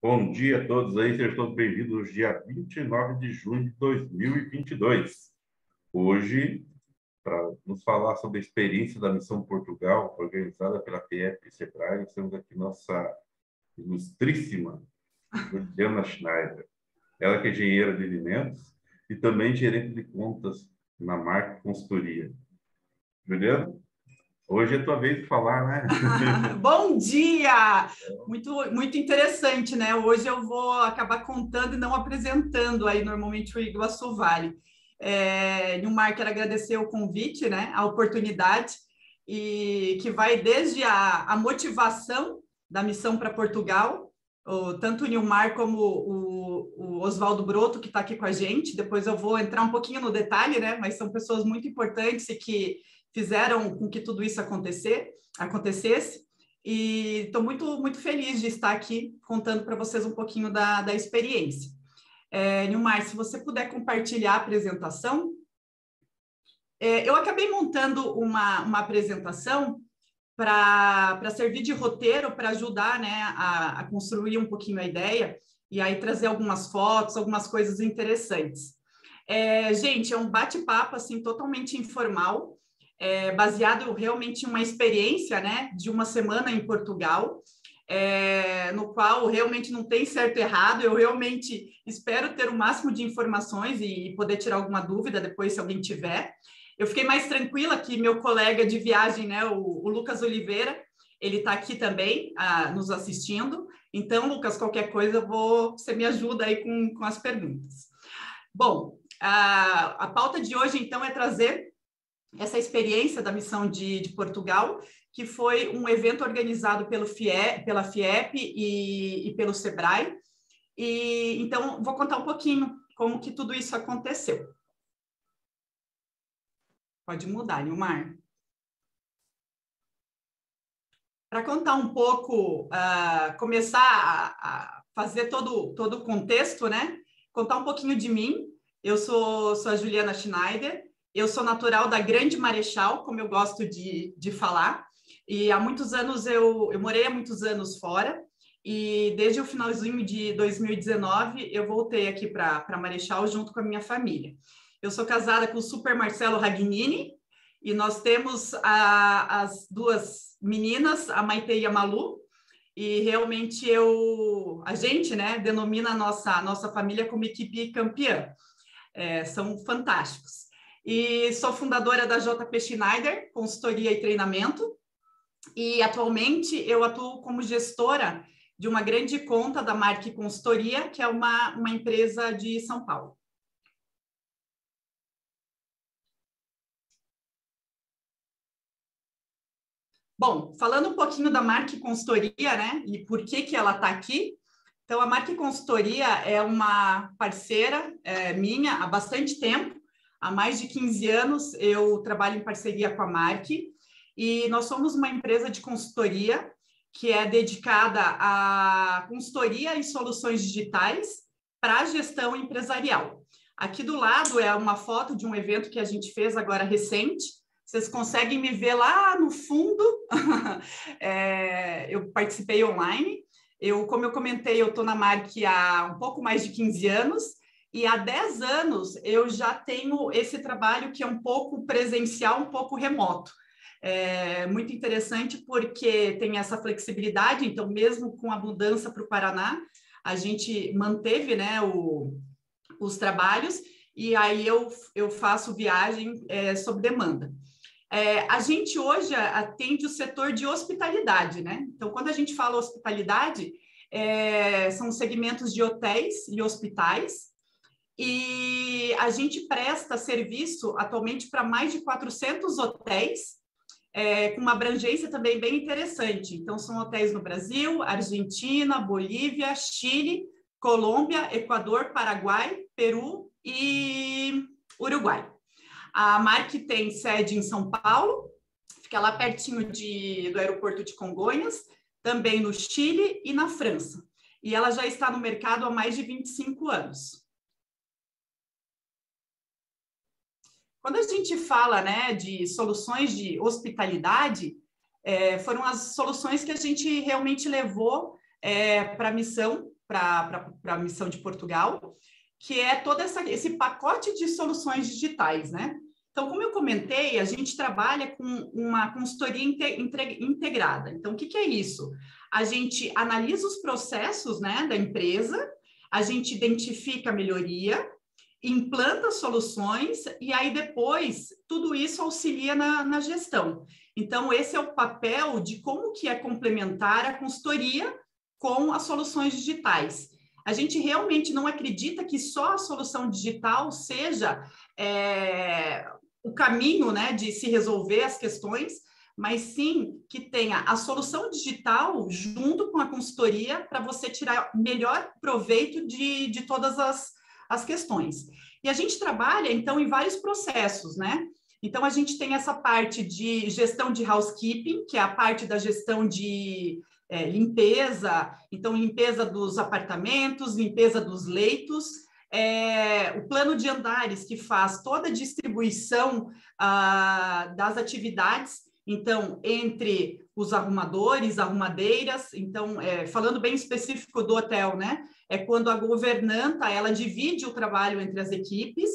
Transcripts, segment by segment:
Bom dia a todos aí, sejam todos bem-vindos dia 29 de junho de 2022. Hoje, para nos falar sobre a experiência da Missão Portugal, organizada pela FIEP e Sebrae, temos aqui nossa ilustríssima Juliana Schneider. Ela que é engenheira de alimentos e também gerente de contas na Mark Consultoria. Juliana, hoje é a tua vez de falar, né? Bom dia! Muito interessante, né? Hoje eu vou acabar contando e não apresentando aí normalmente o Iguaçu Vale. Nilmar, quero agradecer o convite, né? A oportunidade, e que vai desde a motivação da missão para Portugal, tanto o Nilmar como o Oswaldo Broto, que está aqui com a gente. Depois eu vou entrar um pouquinho no detalhe, né? Mas são pessoas muito importantes e que fizeram com que tudo isso acontecesse, e estou muito feliz de estar aqui contando para vocês um pouquinho da experiência. Nilmar, se você puder compartilhar a apresentação. Eu acabei montando uma apresentação para servir de roteiro, para ajudar, né, a construir um pouquinho a ideia, e aí trazer algumas fotos, algumas coisas interessantes. Gente, é um bate-papo assim, totalmente informal, baseado realmente em uma experiência, né, de uma semana em Portugal, no qual realmente não tem certo e errado. Eu realmente espero ter o máximo de informações e poder tirar alguma dúvida depois, se alguém tiver. Eu fiquei mais tranquila que meu colega de viagem, né, o Lucas Oliveira, ele está aqui também nos assistindo. Então, Lucas, qualquer coisa, você me ajuda aí com as perguntas. Bom, a pauta de hoje, então, é trazer essa experiência da missão de Portugal, que foi um evento organizado pela FIEP e pelo Sebrae. E então, vou contar um pouquinho como que tudo isso aconteceu. Pode mudar, Nilmar. Para contar um pouco, começar a fazer todo o contexto, né? Contar um pouquinho de mim. Eu sou a Juliana Schneider. Eu sou natural da Grande Marechal, como eu gosto de falar, e há muitos anos eu morei há muitos anos fora, e desde o finalzinho de 2019 eu voltei aqui para Marechal junto com a minha família. Eu sou casada com o Super Marcelo Ragnini, e nós temos as duas meninas, a Maite e a Malu, e realmente a gente, né, denomina a nossa família como equipe campeã. São fantásticos. E sou fundadora da JP Schneider, consultoria e treinamento, e atualmente eu atuo como gestora de uma grande conta da Mark Consultoria, que é uma empresa de São Paulo. Bom, falando um pouquinho da Mark Consultoria, né, e por que ela está aqui. Então, a Mark Consultoria é uma parceira minha há bastante tempo. Há mais de 15 anos eu trabalho em parceria com a Mark, e nós somos uma empresa de consultoria que é dedicada à consultoria e soluções digitais para a gestão empresarial. Aqui do lado é uma foto de um evento que a gente fez agora recente. Vocês conseguem me ver lá no fundo. Eu participei online. Como eu comentei, eu estou na Mark há um pouco mais de 15 anos, e há 10 anos eu já tenho esse trabalho que é um pouco presencial, um pouco remoto. Muito interessante porque tem essa flexibilidade. Então, mesmo com a mudança para o Paraná, a gente manteve, né, os trabalhos, e aí eu faço viagem sob demanda. A gente hoje atende o setor de hospitalidade, né? Então, quando a gente fala hospitalidade, são segmentos de hotéis e hospitais, e a gente presta serviço atualmente para mais de 400 hotéis, com uma abrangência também bem interessante. Então, são hotéis no Brasil, Argentina, Bolívia, Chile, Colômbia, Equador, Paraguai, Peru e Uruguai. A Mark tem sede em São Paulo, fica lá pertinho do aeroporto de Congonhas, também no Chile e na França. E ela já está no mercado há mais de 25 anos. Quando a gente fala, né, de soluções de hospitalidade, foram as soluções que a gente realmente levou para a missão para a missão de Portugal, que é todo esse pacote de soluções digitais, né? Então, como eu comentei, a gente trabalha com uma consultoria integrada. Então, o que é isso? A gente analisa os processos, né, da empresa, a gente identifica a melhoria, implanta soluções e aí depois tudo isso auxilia na gestão. Então, esse é o papel de como que é complementar a consultoria com as soluções digitais. A gente realmente não acredita que só a solução digital seja o caminho, né, de se resolver as questões, mas sim que tenha a solução digital junto com a consultoria para você tirar melhor proveito de todas as questões. E a gente trabalha, então, em vários processos, né? Então, a gente tem essa parte de gestão de housekeeping, que é a parte da gestão de limpeza, então, limpeza dos apartamentos, limpeza dos leitos, o plano de andares, que faz toda a distribuição das atividades, então, entre os arrumadores, arrumadeiras, então, falando bem específico do hotel, né? É quando a governanta, ela divide o trabalho entre as equipes,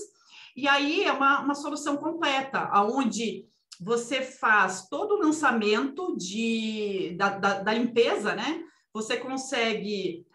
e aí é uma solução completa, onde você faz todo o lançamento da limpeza, né? Você consegue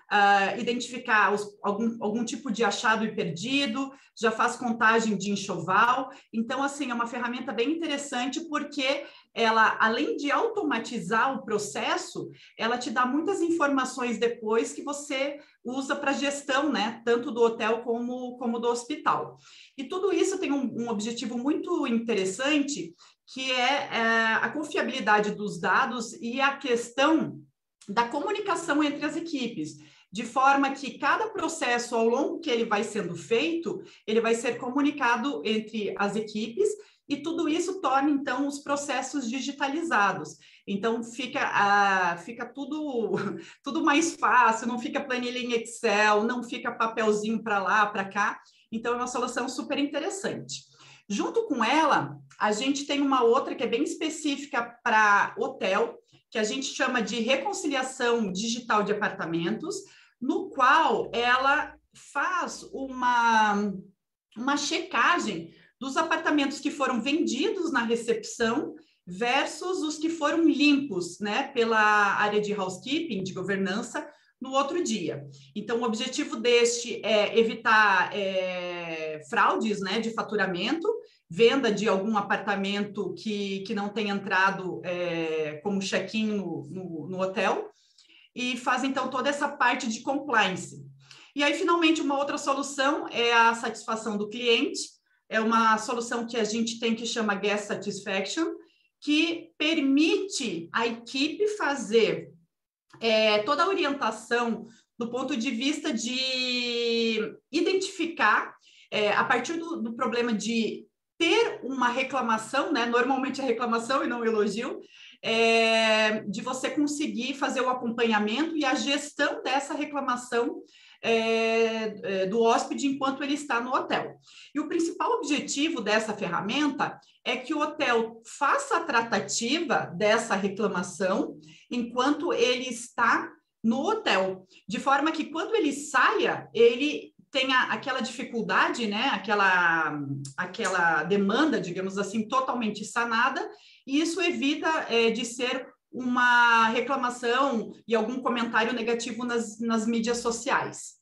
identificar algum tipo de achado e perdido, já faz contagem de enxoval. Então, assim, é uma ferramenta bem interessante porque ela, além de automatizar o processo, ela te dá muitas informações depois que você usa para gestão, né? Tanto do hotel como do hospital. E tudo isso tem um objetivo muito interessante, que é a confiabilidade dos dados e a questão da comunicação entre as equipes, de forma que cada processo, ao longo que ele vai sendo feito, ele vai ser comunicado entre as equipes, e tudo isso torna, então, os processos digitalizados. Então, fica tudo mais fácil, não fica planilha em Excel, não fica papelzinho para lá, para cá. Então, é uma solução super interessante. Junto com ela, a gente tem uma outra que é bem específica para hotel, que a gente chama de reconciliação digital de apartamentos, no qual ela faz uma checagem dos apartamentos que foram vendidos na recepção versus os que foram limpos, né, pela área de housekeeping, de governança, no outro dia. Então, o objetivo deste é evitar fraudes, né, de faturamento, venda de algum apartamento que não tenha entrado como check-in no hotel, e faz, então, toda essa parte de compliance. E aí, finalmente, uma outra solução é a satisfação do cliente, é uma solução que a gente tem que chama Guest Satisfaction, que permite a equipe fazer toda a orientação do ponto de vista de identificar, a partir do problema de ter uma reclamação, né? Normalmente é reclamação e não elogio, de você conseguir fazer o acompanhamento e a gestão dessa reclamação do hóspede enquanto ele está no hotel. E o principal objetivo dessa ferramenta é que o hotel faça a tratativa dessa reclamação enquanto ele está no hotel, de forma que quando ele saia, ele tenha aquela dificuldade, né, aquela demanda, digamos assim, totalmente sanada, e isso evita de ser uma reclamação e algum comentário negativo nas mídias sociais.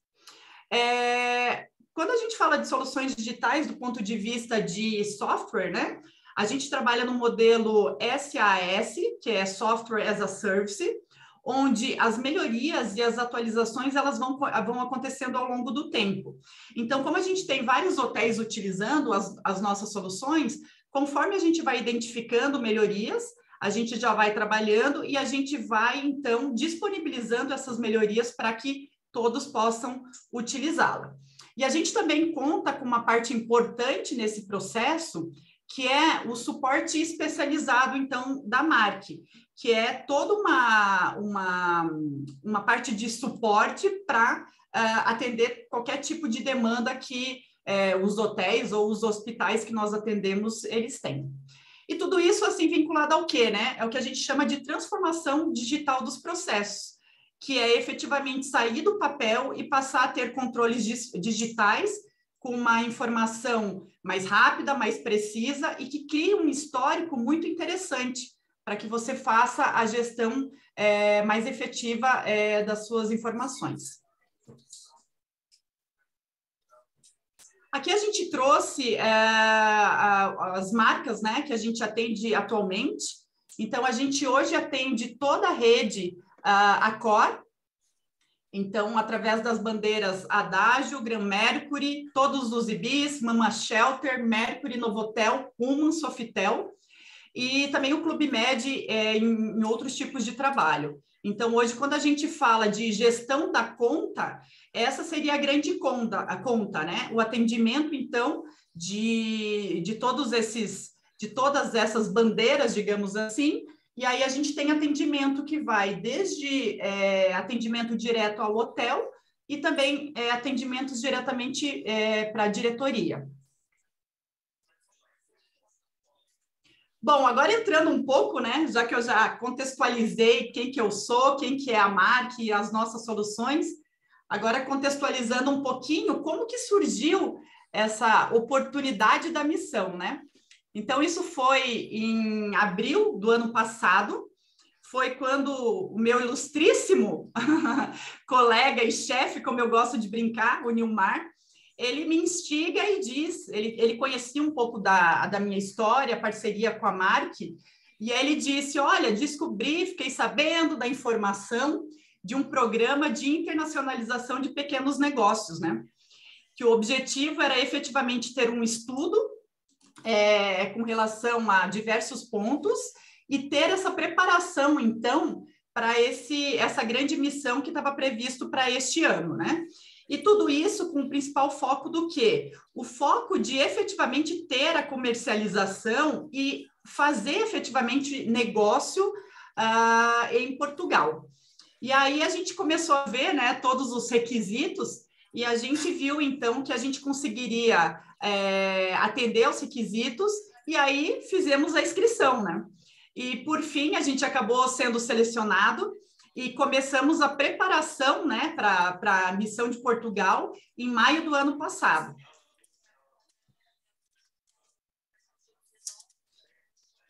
Quando a gente fala de soluções digitais do ponto de vista de software, né, a gente trabalha no modelo SaaS, que é Software as a Service, onde as melhorias e as atualizações elas vão acontecendo ao longo do tempo. Então, como a gente tem vários hotéis utilizando as nossas soluções, conforme a gente vai identificando melhorias, a gente já vai trabalhando e a gente vai, então, disponibilizando essas melhorias para que todos possam utilizá-la. E a gente também conta com uma parte importante nesse processo, que é o suporte especializado, então, da Marque, que é toda uma parte de suporte para atender qualquer tipo de demanda que os hotéis ou os hospitais que nós atendemos, eles têm. E tudo isso, assim, vinculado ao quê, né? É o que a gente chama de transformação digital dos processos, que é efetivamente sair do papel e passar a ter controles digitais com uma informação mais rápida, mais precisa e que cria um histórico muito interessante para que você faça a gestão mais efetiva das suas informações. Aqui a gente trouxe as marcas, né, que a gente atende atualmente. Então, a gente hoje atende toda a rede Accor. Então, através das bandeiras Adagio, Gran Mercury, todos os IBIs, Mama Shelter, Mercury, Novotel, Human, Sofitel, e também o Clube Med em outros tipos de trabalho. Então, hoje, quando a gente fala de gestão da conta, essa seria a grande conta, né? O atendimento, então, de todas essas bandeiras, digamos assim, e aí a gente tem atendimento que vai desde atendimento direto ao hotel e também atendimentos diretamente para a diretoria. Bom, agora entrando um pouco, né, já que eu já contextualizei quem que eu sou, quem que é a marca e as nossas soluções, agora contextualizando um pouquinho como que surgiu essa oportunidade da missão, né? Então, isso foi em abril do ano passado, foi quando o meu ilustríssimo colega e chefe, como eu gosto de brincar, o Nilmar, ele me instiga e diz, ele conhecia um pouco da minha história, parceria com a Mark, e aí ele disse, olha, descobri, fiquei sabendo da informação de um programa de internacionalização de pequenos negócios, né? Que o objetivo era efetivamente ter um estudo com relação a diversos pontos e ter essa preparação, então, para essa grande missão que estava previsto para este ano, né? E tudo isso com o principal foco do quê? O foco de efetivamente ter a comercialização e fazer efetivamente negócio em Portugal. E aí a gente começou a ver, né, todos os requisitos e a gente viu, então, que a gente conseguiria atender aos requisitos e aí fizemos a inscrição, né? E, por fim, a gente acabou sendo selecionado e começamos a preparação, né, para a missão de Portugal em maio do ano passado.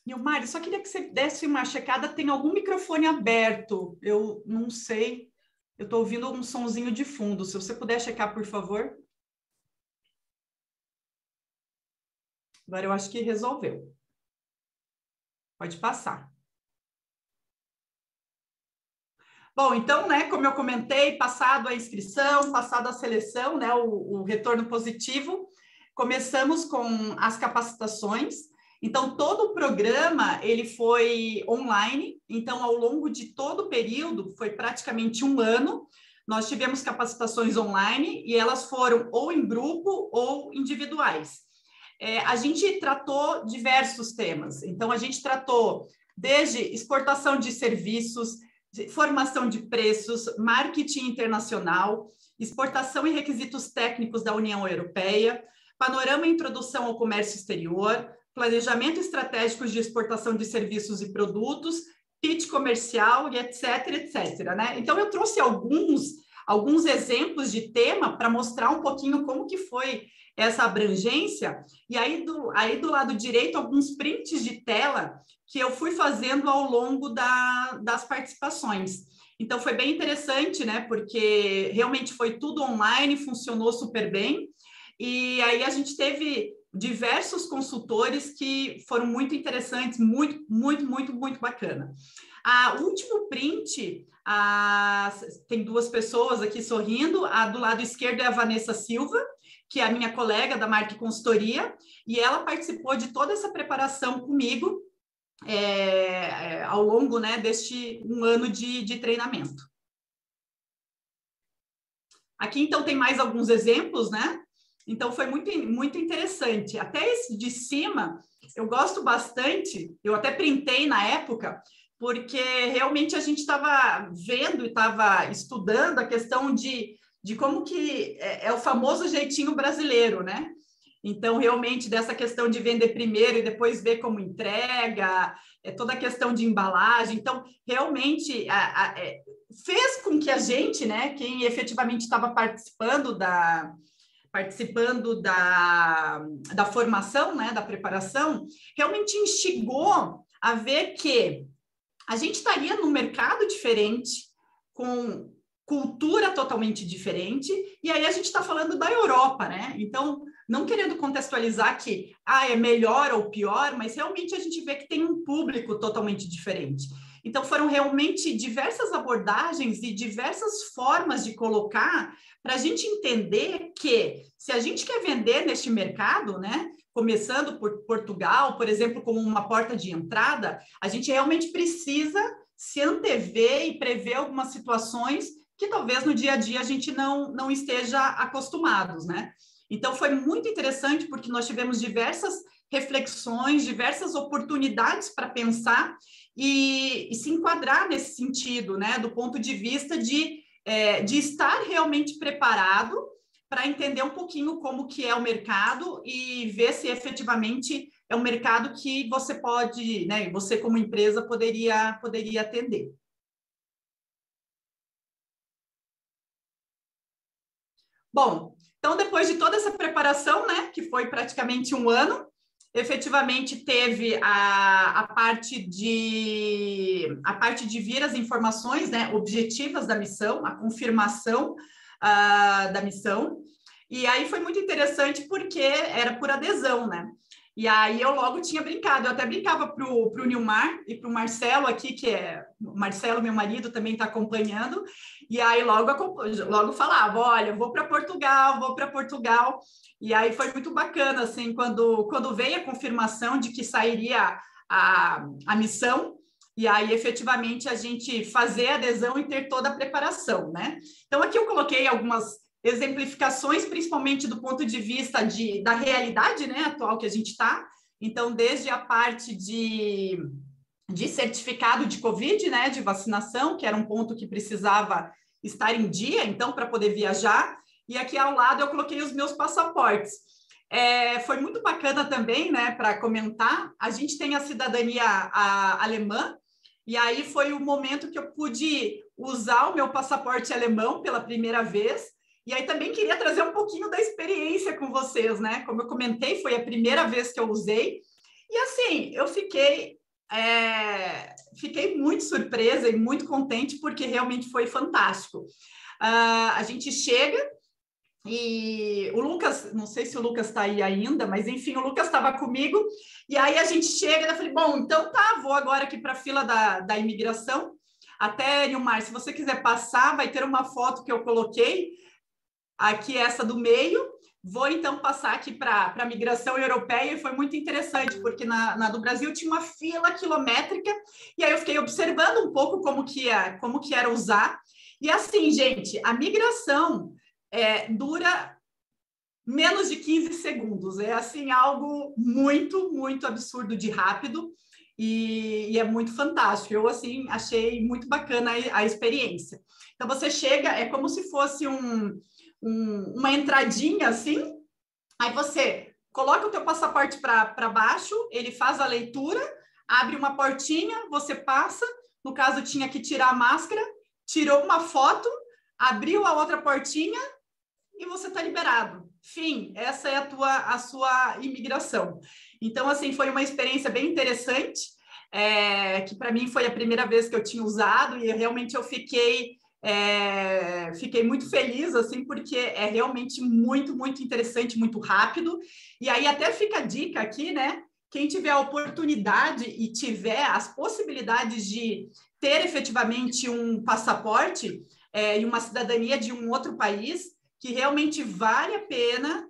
Nilmar, só queria que você desse uma checada, tem algum microfone aberto? Eu não sei, eu estou ouvindo um sonzinho de fundo, se você puder checar, por favor. Agora eu acho que resolveu. Pode passar. Bom, então, né, como eu comentei, passado a inscrição, passado a seleção, né, o retorno positivo, começamos com as capacitações. Então, todo o programa, ele foi online. Então, ao longo de todo o período, foi praticamente um ano, nós tivemos capacitações online e elas foram ou em grupo ou individuais. A gente tratou diversos temas. Então, a gente tratou desde exportação de serviços, formação de preços, marketing internacional, exportação e requisitos técnicos da União Europeia, panorama e introdução ao comércio exterior, planejamento estratégico de exportação de serviços e produtos, pitch comercial e etc, etc, né? Então, eu trouxe alguns exemplos de tema para mostrar um pouquinho como que foi essa abrangência, e aí do lado direito, alguns prints de tela que eu fui fazendo ao longo das participações. Então, foi bem interessante, né? Porque realmente foi tudo online, funcionou super bem, e aí a gente teve diversos consultores que foram muito interessantes, muito, muito, muito, muito bacana. O último print, tem duas pessoas aqui sorrindo, a do lado esquerdo é a Vanessa Silva, que é a minha colega da Mark Consultoria, e ela participou de toda essa preparação comigo ao longo, né, deste um ano de treinamento. Aqui, então, tem mais alguns exemplos, né? Então, foi muito, muito interessante. Até esse de cima, eu gosto bastante, eu até printei na época, porque realmente a gente estava vendo e estava estudando a questão de como que é o famoso jeitinho brasileiro, né? Então, realmente, dessa questão de vender primeiro e depois ver como entrega, toda a questão de embalagem. Então, realmente, fez com que a gente, né, quem efetivamente estava participando da formação, né, da preparação, realmente instigou a ver que a gente estaria num mercado diferente, com cultura totalmente diferente, e aí a gente está falando da Europa, né? Então, não querendo contextualizar que é melhor ou pior, mas realmente a gente vê que tem um público totalmente diferente. Então, foram realmente diversas abordagens e diversas formas de colocar para a gente entender que, se a gente quer vender neste mercado, né, começando por Portugal, por exemplo, como uma porta de entrada, a gente realmente precisa se antever e prever algumas situações que talvez no dia a dia a gente não esteja acostumados, né? Então, foi muito interessante porque nós tivemos diversas reflexões, diversas oportunidades para pensar e se enquadrar nesse sentido, né? Do ponto de vista de estar realmente preparado para entender um pouquinho como que é o mercado e ver se efetivamente é um mercado que você pode, né? Você como empresa poderia atender. Bom, então depois de toda essa preparação, né, que foi praticamente um ano, efetivamente teve a parte de vir as informações, né, objetivas da missão, a confirmação da missão, e aí foi muito interessante porque era por adesão, né? E aí eu logo tinha brincado, eu até brincava para o Nilmar e para o Marcelo aqui, que o Marcelo, meu marido, também está acompanhando, e aí logo falava, olha, vou para Portugal, e aí foi muito bacana, assim, quando veio a confirmação de que sairia a missão, e aí efetivamente a gente fazer a adesão e ter toda a preparação, né? Então aqui eu coloquei algumas exemplificações, principalmente do ponto de vista da realidade, né, atual que a gente está. Então, desde a parte de certificado de Covid, né, de vacinação, que era um ponto que precisava estar em dia, então, para poder viajar. E aqui ao lado eu coloquei os meus passaportes. Foi muito bacana também, né, para comentar. A gente tem a cidadania alemã, e aí foi o momento que eu pude usar o meu passaporte alemão pela primeira vez. E aí também queria trazer um pouquinho da experiência com vocês, né? Como eu comentei, foi a primeira vez que eu usei. E assim, eu fiquei muito surpresa e muito contente, porque realmente foi fantástico. A gente chega e o Lucas, não sei se o Lucas está aí ainda, mas enfim, o Lucas estava comigo. E aí a gente chega e eu falei, bom, então tá, vou agora aqui para a fila da imigração. Até, Nilmar, se você quiser passar, vai ter uma foto que eu coloquei. Aqui essa do meio, vou então passar aqui para a migração europeia, e foi muito interessante, porque na do Brasil tinha uma fila quilométrica, e aí eu fiquei observando um pouco como que era usar, e assim, gente, a migração dura menos de 15 segundos, é assim, algo muito, muito absurdo de rápido, e é muito fantástico, eu assim, achei muito bacana a experiência. Então você chega, é como se fosse uma entradinha assim, aí você coloca o teu passaporte para baixo, ele faz a leitura, abre uma portinha, você passa, no caso tinha que tirar a máscara, tirou uma foto, abriu a outra portinha e você está liberado. Fim, essa é a sua imigração. Então, assim, foi uma experiência bem interessante, que para mim foi a primeira vez que eu tinha usado, e realmente eu fiquei muito feliz, assim, porque é realmente muito, muito interessante, muito rápido. E aí até fica a dica aqui, né? Quem tiver a oportunidade e tiver as possibilidades de ter efetivamente um passaporte e uma cidadania de um outro país, que realmente vale a pena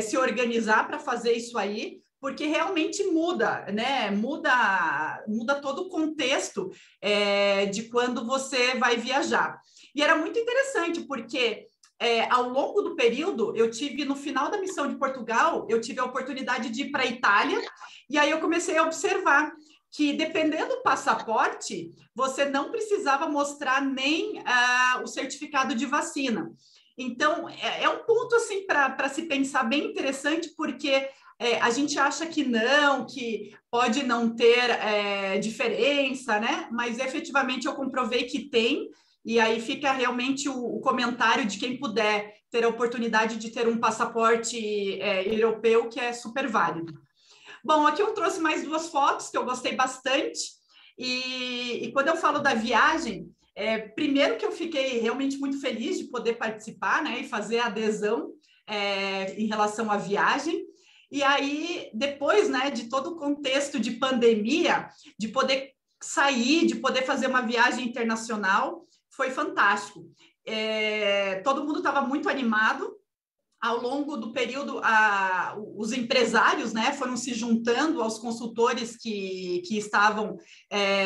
se organizar para fazer isso aí, porque realmente muda, né? Muda todo o contexto de quando você vai viajar. E era muito interessante, porque ao longo do período, no final da missão de Portugal, eu tive a oportunidade de ir para a Itália, e aí eu comecei a observar que, dependendo do passaporte, você não precisava mostrar nem o certificado de vacina. Então, é um ponto assim para se pensar bem interessante, porque a gente acha que não, que pode não ter diferença, né? Mas efetivamente eu comprovei que tem, e aí fica realmente o comentário de quem puder ter a oportunidade de ter um passaporte europeu, que é super válido. Bom, aqui eu trouxe mais 2 fotos que eu gostei bastante, e quando eu falo da viagem, primeiro que eu fiquei realmente muito feliz de poder participar, né, e fazer a adesão em relação à viagem. E aí, depois, né, de todo o contexto de pandemia, de poder sair, de poder fazer uma viagem internacional, foi fantástico. Todo mundo estava muito animado. Ao longo do período, os empresários, né, foram se juntando aos consultores que estavam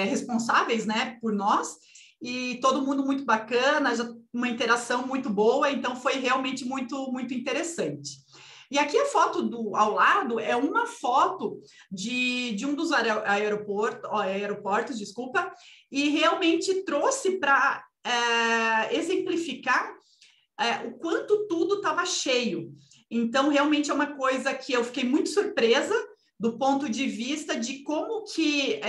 responsáveis, né, por nós, e todo mundo muito bacana, uma interação muito boa, então foi realmente muito, muito interessante. E aqui a foto ao lado é uma foto de um dos aeroportos, desculpa, e realmente trouxe para exemplificar o quanto tudo estava cheio. Então, realmente é uma coisa que eu fiquei muito surpresa do ponto de vista de como que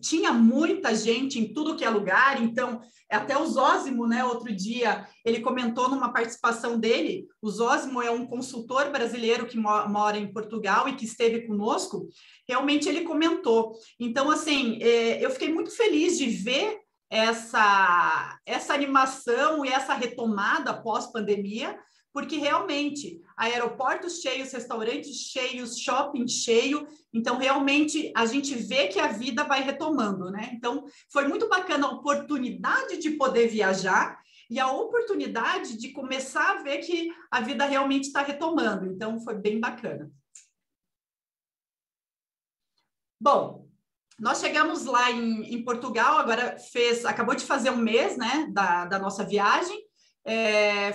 tinha muita gente em tudo que é lugar. Então, até o Zósimo, né, outro dia, ele comentou numa participação dele, o Zósimo é um consultor brasileiro que mora em Portugal e que esteve conosco, realmente ele comentou. Então, assim, eu fiquei muito feliz de ver essa animação e essa retomada pós-pandemia, porque realmente aeroportos cheios, restaurantes cheios, shopping cheio, então realmente a gente vê que a vida vai retomando, né? Então foi muito bacana a oportunidade de poder viajar e a oportunidade de começar a ver que a vida realmente está retomando, então foi bem bacana. Bom, nós chegamos lá em Portugal, agora acabou de fazer um mês, né, da nossa viagem.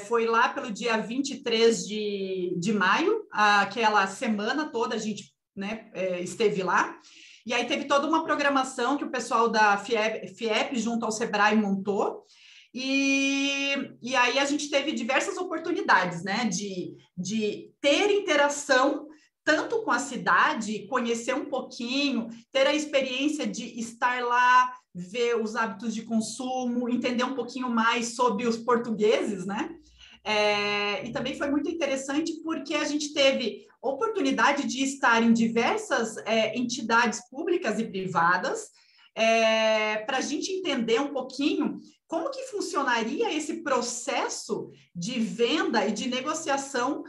Foi lá pelo dia 23 de maio, aquela semana toda a gente, né, esteve lá. E aí teve toda uma programação que o pessoal da FIEP junto ao Sebrae montou. E aí a gente teve diversas oportunidades, né, de ter interação tanto com a cidade, conhecer um pouquinho, ter a experiência de estar lá, ver os hábitos de consumo, entender um pouquinho mais sobre os portugueses, né? E também foi muito interessante porque a gente teve oportunidade de estar em diversas entidades públicas e privadas, para a gente entender um pouquinho como que funcionaria esse processo de venda e de negociação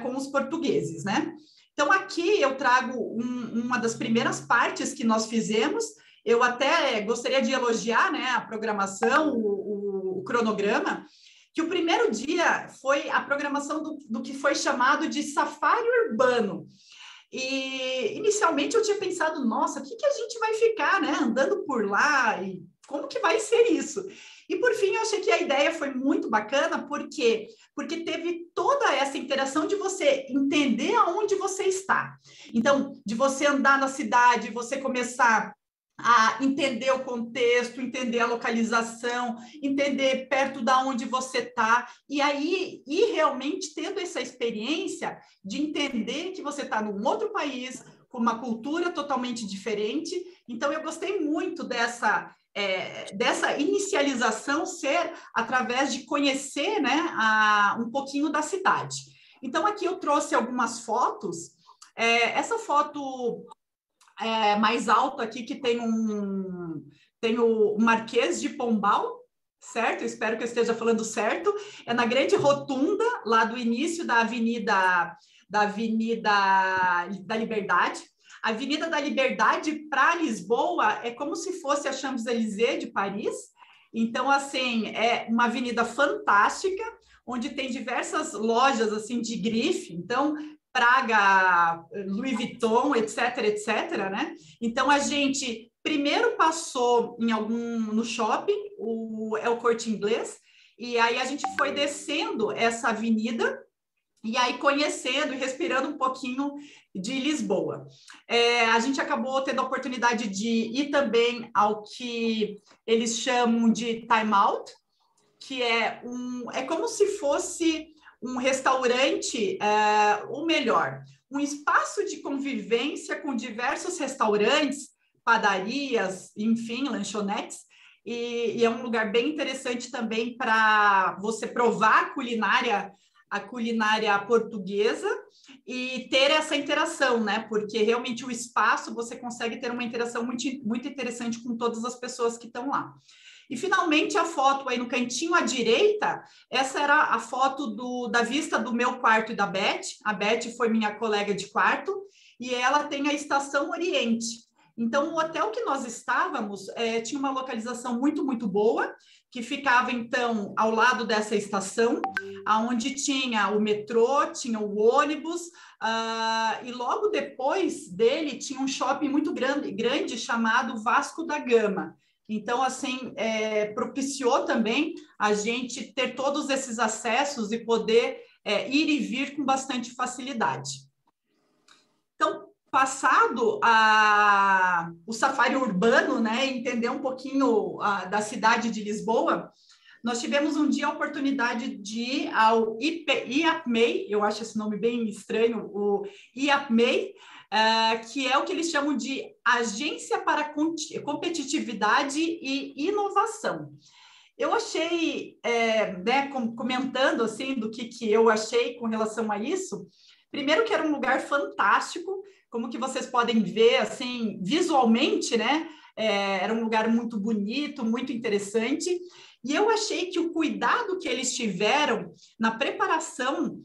com os portugueses, né? Então, aqui eu trago uma das primeiras partes que nós fizemos. Eu até gostaria de elogiar, né, a programação, o cronograma, que o primeiro dia foi a programação do que foi chamado de safari urbano. E, inicialmente, eu tinha pensado, nossa, o que a gente vai ficar, né, andando por lá? E como que vai ser isso? E, por fim, eu achei que a ideia foi muito bacana, porque teve toda essa interação de você entender aonde você está. Então, de você andar na cidade, você começar a entender o contexto, entender a localização, entender perto da onde você está, e aí ir realmente tendo essa experiência de entender que você está num outro país, com uma cultura totalmente diferente. Então, eu gostei muito dessa inicialização ser através de conhecer, né, um pouquinho da cidade. Então, aqui eu trouxe algumas fotos. Essa foto mais alto aqui, que tem o Marquês de Pombal, certo? Eu espero que eu esteja falando certo. É na grande rotunda, lá do início da Avenida da Liberdade. A Avenida da Liberdade para Lisboa é como se fosse a Champs-Élysées de Paris. Então, assim, é uma avenida fantástica, onde tem diversas lojas assim de grife. Então, Praga, Louis Vuitton, etc, etc, né? Então, a gente primeiro passou no shopping, o Corte Inglês, e aí a gente foi descendo essa avenida, e aí conhecendo e respirando um pouquinho de Lisboa. A gente acabou tendo a oportunidade de ir também ao que eles chamam de time out, que é como se fosse um restaurante, ou melhor, um espaço de convivência com diversos restaurantes, padarias, enfim, lanchonetes, e é um lugar bem interessante também para você provar a culinária portuguesa e ter essa interação, né? Porque realmente o espaço você consegue ter uma interação muito, muito interessante com todas as pessoas que estão lá. E finalmente a foto aí no cantinho à direita, essa era a foto da vista do meu quarto e da Beth. A Beth foi minha colega de quarto e ela tem a Estação Oriente. Então, o hotel que nós estávamos tinha uma localização muito, muito boa, que ficava, então, ao lado dessa estação, onde tinha o metrô, tinha o ônibus, e logo depois dele tinha um shopping muito grande chamado Vasco da Gama. Então, assim, propiciou também a gente ter todos esses acessos e poder ir e vir com bastante facilidade. Então, passado o safari urbano, né, entender um pouquinho da cidade de Lisboa, nós tivemos um dia a oportunidade de ir ao IAPMEI, eu acho esse nome bem estranho, o IAPMEI, que é o que eles chamam de Agência para Competitividade e Inovação. Eu achei, né, comentando assim do que eu achei com relação a isso, primeiro que era um lugar fantástico, como que vocês podem ver, assim, visualmente, né, era um lugar muito bonito, muito interessante, e eu achei que o cuidado que eles tiveram na preparação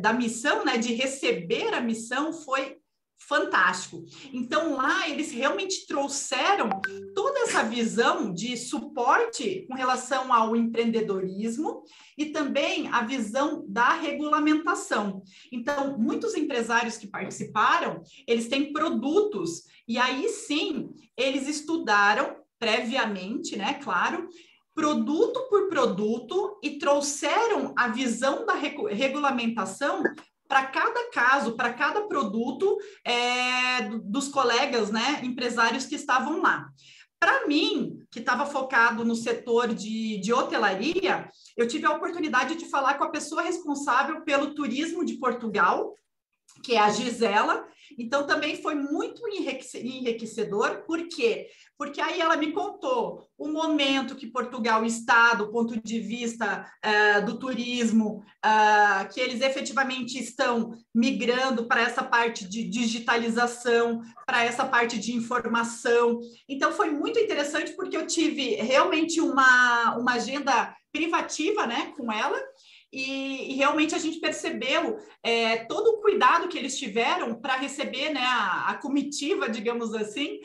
da missão, né, de receber a missão, foi fantástico. Então, lá eles realmente trouxeram toda essa visão de suporte com relação ao empreendedorismo e também a visão da regulamentação. Então, muitos empresários que participaram, eles têm produtos, e aí sim, eles estudaram previamente, né, claro, produto por produto e trouxeram a visão da regulamentação para cada caso, para cada produto dos colegas, né, empresários que estavam lá. Para mim, que estava focado no setor de hotelaria, eu tive a oportunidade de falar com a pessoa responsável pelo turismo de Portugal, que é a Gisela. Então, também foi muito enriquecedor. Por quê? Porque aí ela me contou o momento que Portugal está do ponto de vista do turismo, que eles efetivamente estão migrando para essa parte de digitalização, para essa parte de informação. Então, foi muito interessante porque eu tive realmente uma agenda privativa, né, com ela, e realmente a gente percebeu todo o cuidado que eles tiveram para receber, né, a comitiva, digamos assim,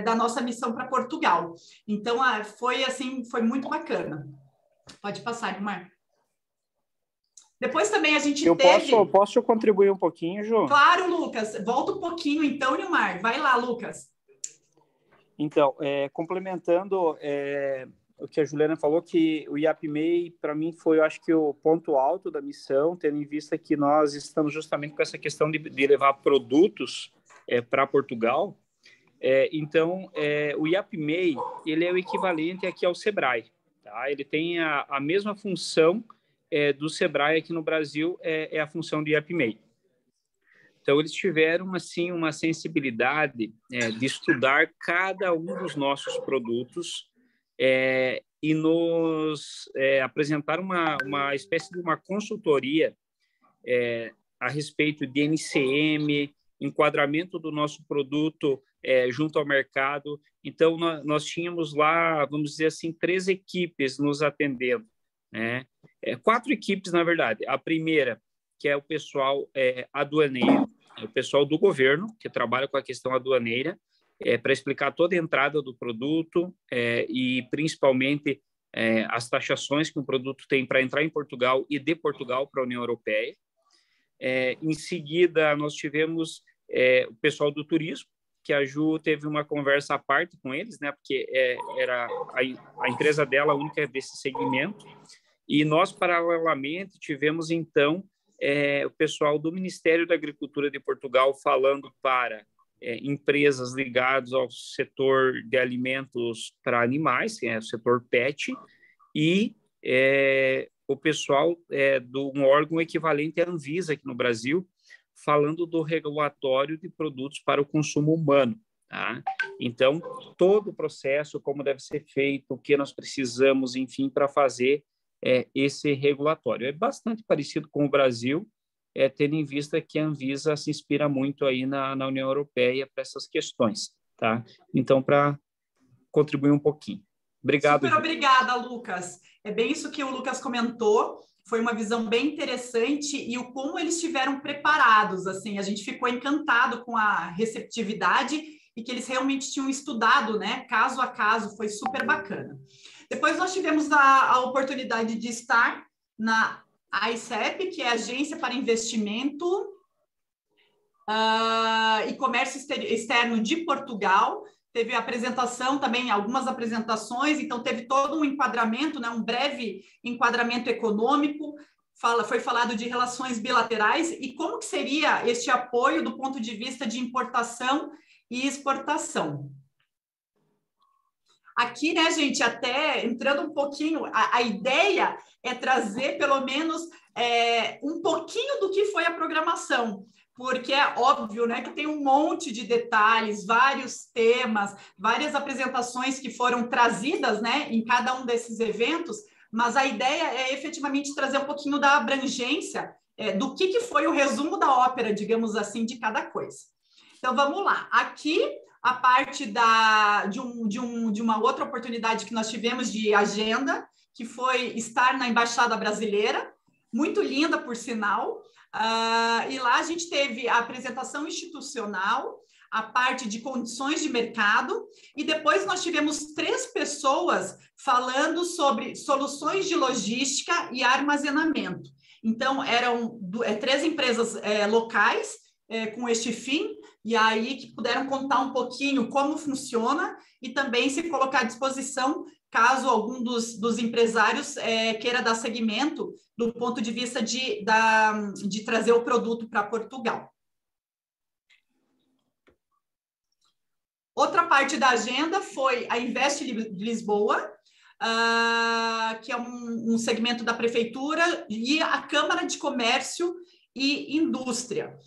da nossa missão para Portugal. Então, foi assim, foi muito bacana. Pode passar, Gilmar. Depois também a gente Posso contribuir um pouquinho, Ju? Claro, Lucas. Volta um pouquinho, então, Gilmar. Vai lá, Lucas. Então, complementando o que a Juliana falou, que o IAPMEI, para mim, foi, eu acho que, o ponto alto da missão, tendo em vista que nós estamos justamente com essa questão de levar produtos para Portugal. Então, o IAPMEI, ele é o equivalente aqui ao SEBRAE. Tá? Ele tem a mesma função do SEBRAE aqui no Brasil, é a função do IAPMEI. Então, eles tiveram, assim, uma sensibilidade de estudar cada um dos nossos produtos e nos apresentaram uma espécie de uma consultoria a respeito de NCM, enquadramento do nosso produto junto ao mercado. Então, nós tínhamos lá, vamos dizer assim, 3 equipes nos atendendo, né? 4 equipes, na verdade. A primeira, que é o pessoal aduaneiro, o pessoal do governo, que trabalha com a questão aduaneira, para explicar toda a entrada do produto e, principalmente, as taxações que um produto tem para entrar em Portugal e de Portugal para a União Europeia. Em seguida, nós tivemos o pessoal do turismo, que a Ju teve uma conversa à parte com eles, né, porque era a empresa dela a única desse segmento. E nós, paralelamente, tivemos, então, o pessoal do Ministério da Agricultura de Portugal falando para empresas ligadas ao setor de alimentos para animais, que é o setor PET, e o pessoal de um órgão equivalente à Anvisa aqui no Brasil, falando do regulatório de produtos para o consumo humano. Tá? Então, todo o processo, como deve ser feito, o que nós precisamos, enfim, para fazer esse regulatório. É bastante parecido com o Brasil, tendo em vista que a Anvisa se inspira muito aí na União Europeia para essas questões. Tá? Então, para contribuir um pouquinho. Obrigado. Super obrigada, Lucas. É bem isso que o Lucas comentou. Foi uma visão bem interessante e o como eles estiveram preparados. Assim, a gente ficou encantado com a receptividade e que eles realmente tinham estudado, né, caso a caso. Foi super bacana. Depois nós tivemos a oportunidade de estar na AICEP, que é a Agência para Investimento e Comércio Externo de Portugal. Teve apresentação também, algumas apresentações, então teve todo um enquadramento, né, um breve enquadramento econômico, foi falado de relações bilaterais e como que seria este apoio do ponto de vista de importação e exportação. Aqui, né, gente, até entrando um pouquinho, a ideia é trazer pelo menos um pouquinho do que foi a programação, porque é óbvio, né, que tem um monte de detalhes, vários temas, várias apresentações que foram trazidas, né, em cada um desses eventos, mas a ideia é efetivamente trazer um pouquinho da abrangência do que foi o resumo da ópera, digamos assim, de cada coisa. Então, vamos lá. Aqui, a parte de uma outra oportunidade que nós tivemos de agenda, que foi estar na Embaixada Brasileira, muito linda, por sinal. E lá a gente teve a apresentação institucional, a parte de condições de mercado, e depois nós tivemos 3 pessoas falando sobre soluções de logística e armazenamento. Então, eram 3 empresas locais com este fim, e aí que puderam contar um pouquinho como funciona e também se colocar à disposição caso algum dos empresários queira dar seguimento do ponto de vista de trazer o produto para Portugal. Outra parte da agenda foi a Invest Lisboa, que é um segmento da Prefeitura, e a Câmara de Comércio e Indústria.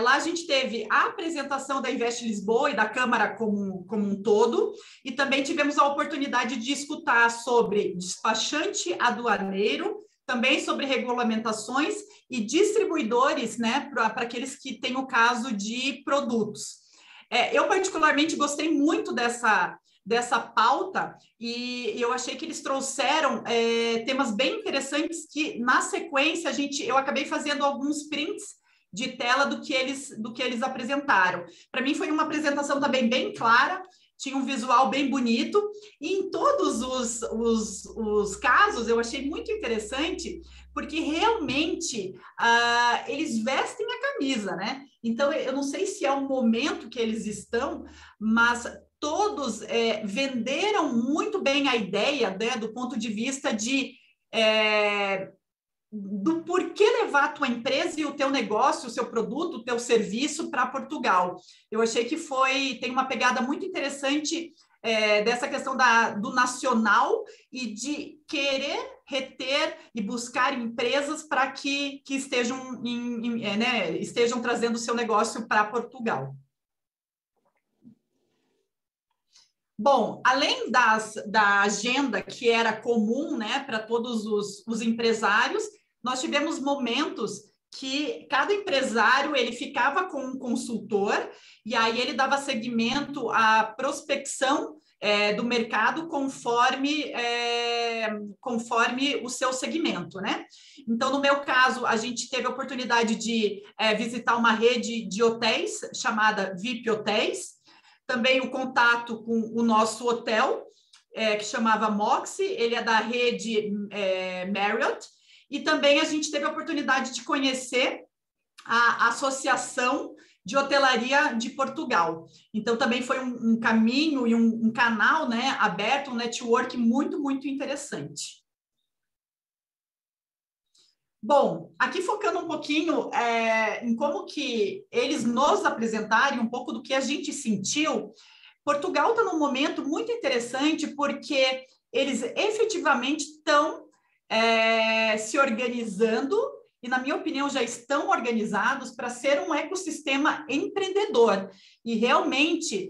Lá a gente teve a apresentação da Invest Lisboa e da Câmara como um todo, e também tivemos a oportunidade de escutar sobre despachante aduaneiro, também sobre regulamentações e distribuidores, né, para aqueles que têm o caso de produtos. Eu particularmente gostei muito dessa pauta e eu achei que eles trouxeram temas bem interessantes que, na sequência, eu acabei fazendo alguns prints de tela do que eles apresentaram. Para mim foi uma apresentação também bem clara, tinha um visual bem bonito, e em todos os casos eu achei muito interessante, porque realmente eles vestem a camisa, né? Então, eu não sei se é o momento que eles estão, mas todos venderam muito bem a ideia, né, do ponto de vista do porquê levar a tua empresa e o teu negócio, o seu produto, o teu serviço para Portugal. Eu achei que tem uma pegada muito interessante dessa questão do nacional e de querer reter e buscar empresas para que estejam, estejam trazendo o seu negócio para Portugal. Bom, além da agenda que era comum, né, para todos os empresários, nós tivemos momentos que cada empresário ele ficava com um consultor e aí ele dava seguimento à prospecção do mercado conforme o seu segmento, né? Então, no meu caso, a gente teve a oportunidade de visitar uma rede de hotéis chamada VIP Hotéis, também o contato com o nosso hotel, que chamava Moxie, ele é da rede Marriott, e também a gente teve a oportunidade de conhecer a Associação de Hotelaria de Portugal. Então, também foi um caminho e um canal, né, aberto, um network muito, muito interessante. Bom, aqui focando um pouquinho em como que eles nos apresentarem, um pouco do que a gente sentiu, Portugal está num momento muito interessante porque eles efetivamente estão se organizando, e, na minha opinião, já estão organizados para ser um ecossistema empreendedor. E, realmente,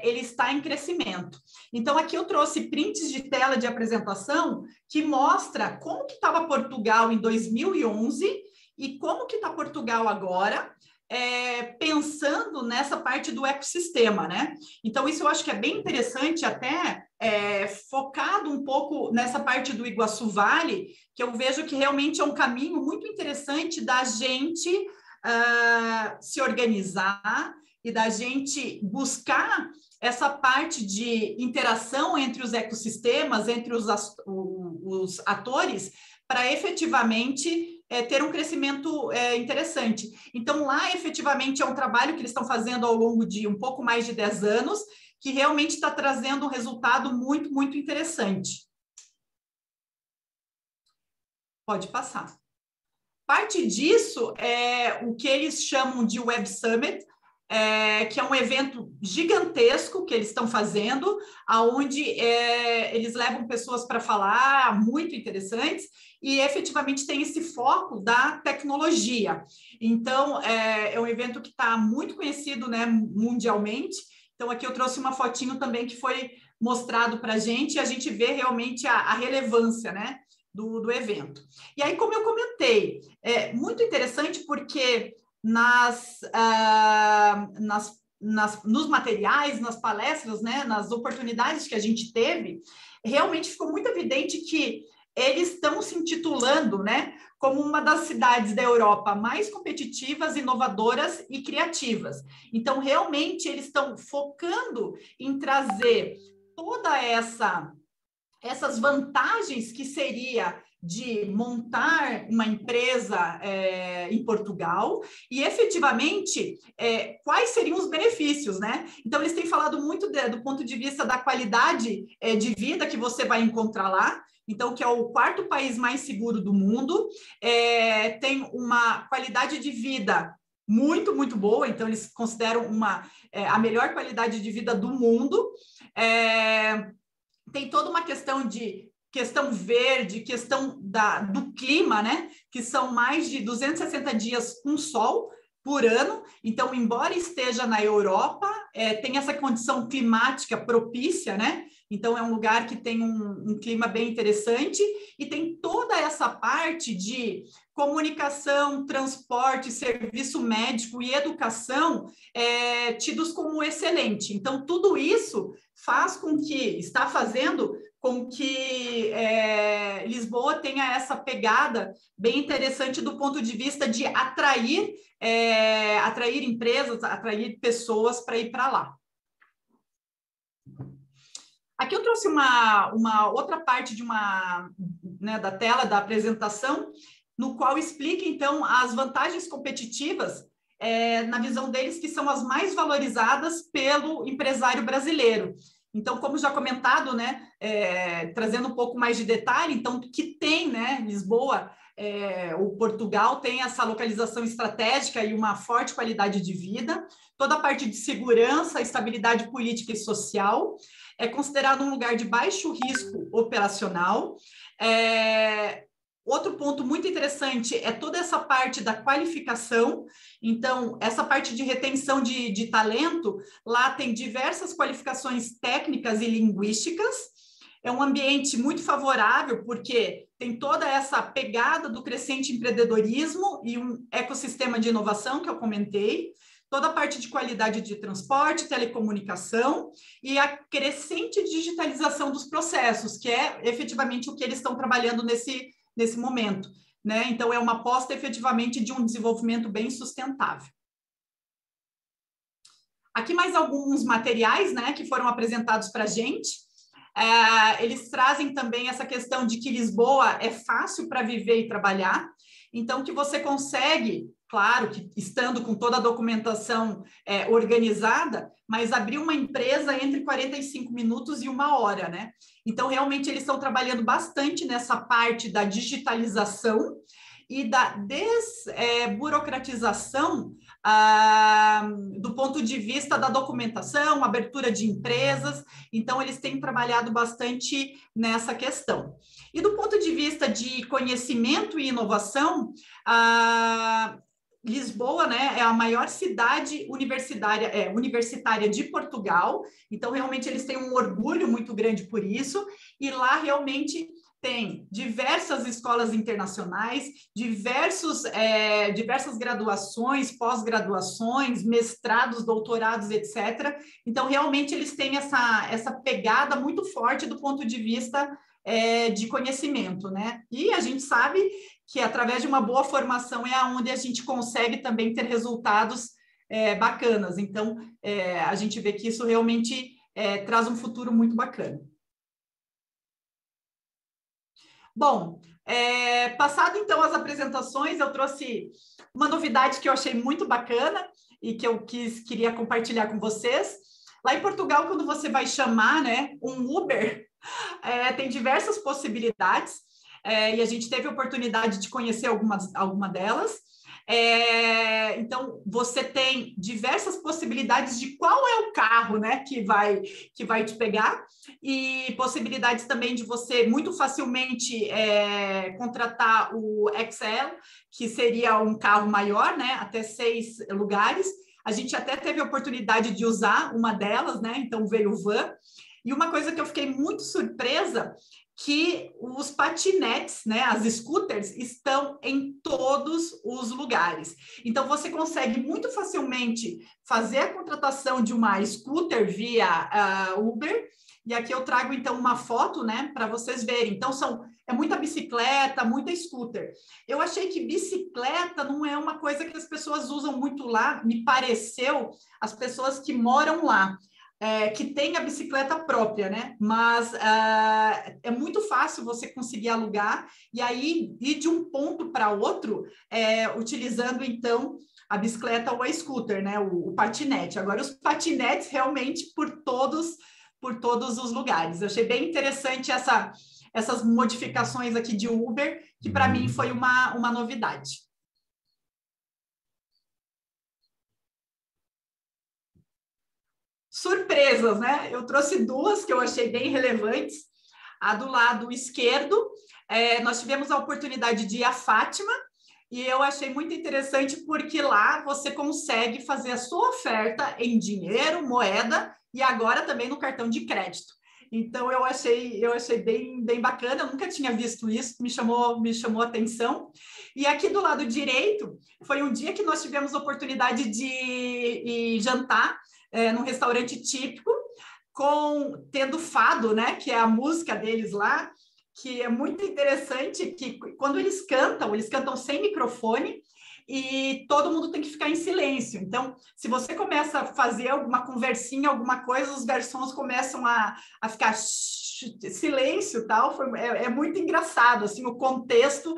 ele está em crescimento. Então, aqui eu trouxe prints de tela de apresentação que mostra como que estava Portugal em 2011 e como que está Portugal agora, pensando nessa parte do ecossistema, né? Então, isso eu acho que é bem interessante, até focado um pouco nessa parte do Iguaçu Vale, que eu vejo que realmente é um caminho muito interessante da gente se organizar e da gente buscar essa parte de interação entre os ecossistemas, entre os atores, para efetivamente ter um crescimento interessante. Então, lá, efetivamente, é um trabalho que eles estão fazendo ao longo de um pouco mais de 10 anos, que realmente está trazendo um resultado muito, muito interessante. Pode passar. Parte disso é o que eles chamam de Web Summit, que é um evento gigantesco que eles estão fazendo, onde eles levam pessoas para falar, muito interessantes, e efetivamente tem esse foco da tecnologia. Então, é um evento que está muito conhecido, né, mundialmente. Então, aqui eu trouxe uma fotinho também que foi mostrado para a gente, e a gente vê realmente a relevância, né, do evento. E aí, como eu comentei, é muito interessante porque nos materiais, nas palestras, né, nas oportunidades que a gente teve, realmente ficou muito evidente que eles estão se intitulando, né, como uma das cidades da Europa mais competitivas, inovadoras e criativas. Então, realmente, eles estão focando em trazer toda essas vantagens que seria de montar uma empresa em Portugal e, efetivamente, quais seriam os benefícios, né? Então, eles têm falado muito do ponto de vista da qualidade de vida que você vai encontrar lá, então, que é o 4º país mais seguro do mundo, tem uma qualidade de vida muito, muito boa, então eles consideram a melhor qualidade de vida do mundo, tem toda uma questão verde, questão do clima, né? Que são mais de 260 dias com sol por ano. Então, embora esteja na Europa, tem essa condição climática propícia, né? Então, é um lugar que tem um clima bem interessante e tem toda essa parte de comunicação, transporte, serviço médico e educação tidos como excelente. Então, tudo isso está fazendo com que Lisboa tenha essa pegada bem interessante do ponto de vista de atrair empresas, atrair pessoas para ir para lá. Aqui eu trouxe uma outra parte da tela da apresentação, no qual explica, então, as vantagens competitivas na visão deles, que são as mais valorizadas pelo empresário brasileiro. Então, como já comentado, né, trazendo um pouco mais de detalhe, então, que tem, né, Lisboa, o Portugal tem essa localização estratégica e uma forte qualidade de vida, toda a parte de segurança, estabilidade política e social, é considerado um lugar de baixo risco operacional. Outro ponto muito interessante é toda essa parte da qualificação. Então, essa parte de retenção de talento, lá tem diversas qualificações técnicas e linguísticas. É um ambiente muito favorável, porque tem toda essa pegada do crescente empreendedorismo e um ecossistema de inovação que eu comentei, toda a parte de qualidade de transporte, telecomunicação e a crescente digitalização dos processos, que é efetivamente o que eles estão trabalhando nesse momento, né? Então, é uma aposta efetivamente de um desenvolvimento bem sustentável. Aqui mais alguns materiais, né, que foram apresentados para a gente. Eles trazem também essa questão de que Lisboa é fácil para viver e trabalhar, então que você consegue, claro, que estando com toda a documentação organizada, mas abrir uma empresa entre 45 minutos e 1 hora, né? Então, realmente, eles estão trabalhando bastante nessa parte da digitalização e da desburocratização do ponto de vista da documentação, abertura de empresas, então eles têm trabalhado bastante nessa questão. E do ponto de vista de conhecimento e inovação, Lisboa, né, é a maior cidade universitária de Portugal, então realmente eles têm um orgulho muito grande por isso, e lá realmente tem diversas escolas internacionais, diversas graduações, pós-graduações, mestrados, doutorados, etc. Então, realmente, eles têm essa pegada muito forte do ponto de vista de conhecimento, né? E a gente sabe que, através de uma boa formação, é onde a gente consegue também ter resultados bacanas. Então, a gente vê que isso realmente traz um futuro muito bacana. Bom, passado então as apresentações, eu trouxe uma novidade que eu achei muito bacana e que eu queria compartilhar com vocês. Lá em Portugal, quando você vai chamar, né, um Uber, tem diversas possibilidades, e a gente teve a oportunidade de conhecer alguma delas. Então, você tem diversas possibilidades de qual é o carro, né, que vai te pegar, e possibilidades também de você muito facilmente contratar o XL, que seria um carro maior, né, até 6 lugares. A gente até teve a oportunidade de usar uma delas, né, então veio o van. E uma coisa que eu fiquei muito surpresa, que os patinetes, né, as scooters, estão em todos os lugares. Então, você consegue muito facilmente fazer a contratação de uma scooter via Uber, e aqui eu trago, então, uma foto, né, para vocês verem. Então, é muita bicicleta, muita scooter. Eu achei que bicicleta não é uma coisa que as pessoas usam muito lá, me pareceu, as pessoas que moram lá. Que tem a bicicleta própria, né? Mas é muito fácil você conseguir alugar e aí ir de um ponto para outro, utilizando, então, a bicicleta ou a scooter, né? O patinete. Agora, os patinetes realmente por todos os lugares. Eu achei bem interessante essas modificações aqui de Uber, que para mim foi uma novidade. Surpresas, né? Eu trouxe duas que eu achei bem relevantes. A do lado esquerdo, nós tivemos a oportunidade de ir a Fátima, e eu achei muito interessante porque lá você consegue fazer a sua oferta em dinheiro, moeda, e agora também no cartão de crédito. Então, eu achei bem bacana, eu nunca tinha visto isso, me chamou a atenção. E aqui do lado direito, foi um dia que nós tivemos a oportunidade de ir jantar num restaurante típico, tendo fado, né, que é a música deles lá, que é muito interessante, que quando eles cantam sem microfone, e todo mundo tem que ficar em silêncio. Então, se você começa a fazer alguma conversinha, alguma coisa, os garçons começam a ficar silêncio, tal. É muito engraçado, assim, o contexto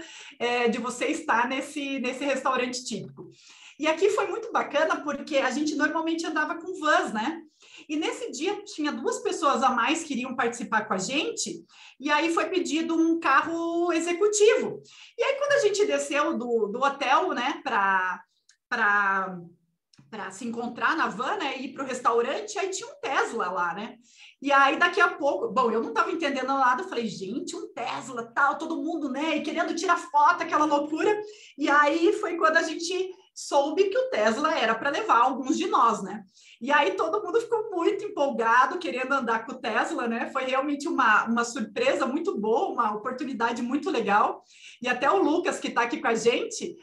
de você estar nesse restaurante típico. E aqui foi muito bacana, porque a gente normalmente andava com vans, né? E nesse dia tinha 2 pessoas a mais que iriam participar com a gente, e aí foi pedido um carro executivo. E aí, quando a gente desceu do hotel, né, para se encontrar na van, né, e ir para o restaurante, aí tinha um Tesla lá, né? E aí, daqui a pouco, bom, eu não estava entendendo nada, eu falei, gente, um Tesla, tal, todo mundo, né, e querendo tirar foto, aquela loucura. E aí foi quando a gente soube que o Tesla era para levar alguns de nós, né? E aí todo mundo ficou muito empolgado, querendo andar com o Tesla, né? Foi realmente uma surpresa muito boa, uma oportunidade muito legal. E até o Lucas, que está aqui com a gente,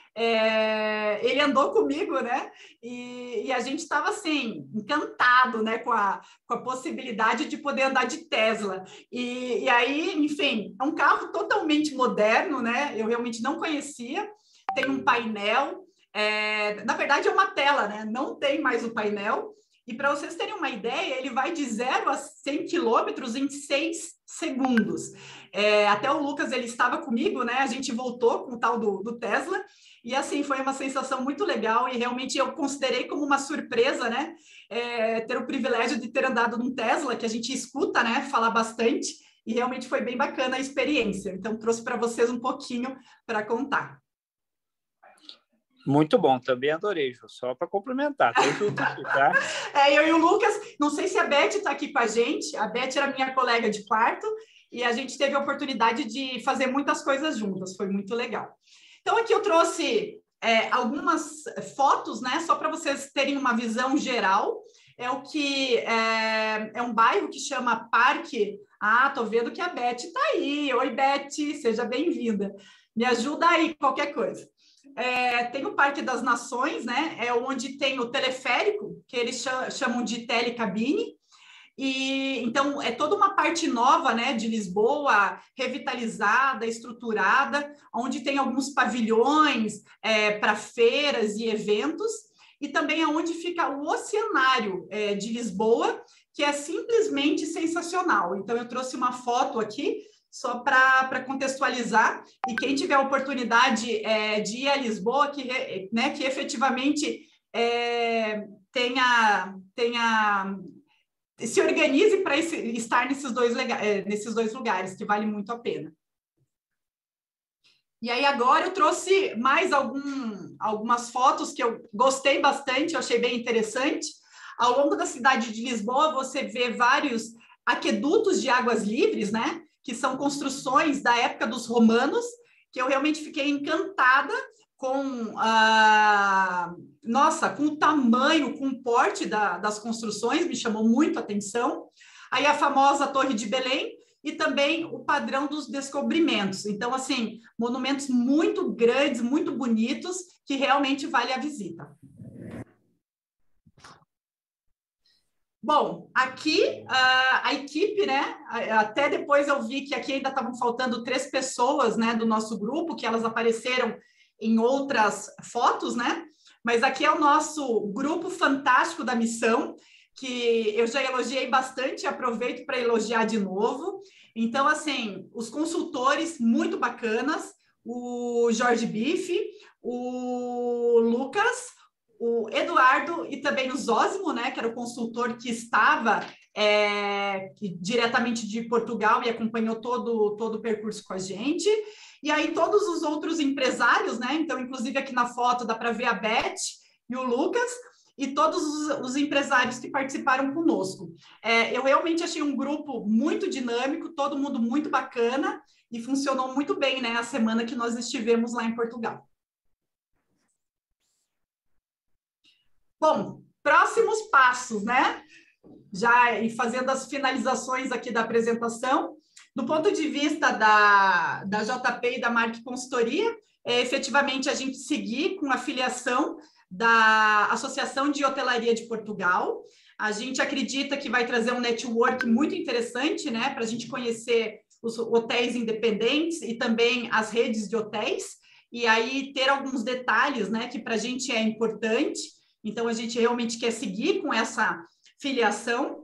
ele andou comigo, né? E a gente estava, assim, encantado, né? Com a possibilidade de poder andar de Tesla. E aí, enfim, é um carro totalmente moderno, né? Eu realmente não conhecia. Tem um painel, na verdade é uma tela, né? Não tem mais o painel. E para vocês terem uma ideia, ele vai de 0 a 100 quilômetros em 6 segundos. Até o Lucas, ele estava comigo, né? A gente voltou com o tal do Tesla. E assim, foi uma sensação muito legal e realmente eu considerei como uma surpresa, né? Ter o privilégio de ter andado num Tesla, que a gente escuta, né? Falar bastante. E realmente foi bem bacana a experiência. Então, trouxe para vocês um pouquinho para contar. Muito bom, também adorei, Ju. Só para complementar, tô junto aqui, tá? Eu e o Lucas, não sei se a Beth está aqui com a gente, a Beth era minha colega de quarto, e a gente teve a oportunidade de fazer muitas coisas juntas, foi muito legal. Então, aqui eu trouxe algumas fotos, né, só para vocês terem uma visão geral. É um bairro que chama Parque. Ah, tô vendo que a Beth está aí. Oi, Beth, seja bem-vinda. Me ajuda aí, qualquer coisa. Tem o Parque das Nações, né? É onde tem o teleférico, que eles chamam de telecabine. E então é toda uma parte nova, né, de Lisboa, revitalizada, estruturada, onde tem alguns pavilhões para feiras e eventos, e também é onde fica o Oceanário de Lisboa, que é simplesmente sensacional. Então eu trouxe uma foto aqui só para contextualizar, e quem tiver a oportunidade de ir a Lisboa, que efetivamente tenha se organize para estar nesses dois lugares, que vale muito a pena. E aí agora eu trouxe mais algumas fotos que eu gostei bastante, eu achei bem interessante. Ao longo da cidade de Lisboa, você vê vários aquedutos de águas livres, né? Que são construções da época dos romanos, que eu realmente fiquei encantada com com o tamanho, com o porte das construções, me chamou muito a atenção. Aí a famosa Torre de Belém e também o padrão dos descobrimentos. Então, assim, monumentos muito grandes, muito bonitos, que realmente vale a visita. Bom, aqui a equipe, né? Até depois eu vi que aqui ainda estavam faltando 3 pessoas, né, do nosso grupo, que elas apareceram em outras fotos, né? Mas aqui é o nosso grupo fantástico da missão, que eu já elogiei bastante e aproveito para elogiar de novo. Então, assim, os consultores muito bacanas, o Jorge Bife, o Lucas, o Eduardo e também o Zósimo, né, que era o consultor que estava diretamente de Portugal e acompanhou todo o percurso com a gente. E aí todos os outros empresários, né, então inclusive aqui na foto dá para ver a Beth e o Lucas, e todos os empresários que participaram conosco. Eu realmente achei um grupo muito dinâmico, todo mundo muito bacana, e funcionou muito bem, né, a semana que nós estivemos lá em Portugal. Bom, próximos passos, né? Já e fazendo as finalizações aqui da apresentação, do ponto de vista da JP e da Mark Consultoria, efetivamente a gente seguir com a filiação da Associação de Hotelaria de Portugal. A gente acredita que vai trazer um network muito interessante, né, para a gente conhecer os hotéis independentes e também as redes de hotéis, e aí ter alguns detalhes, né, que para a gente é importante. Então, a gente realmente quer seguir com essa filiação,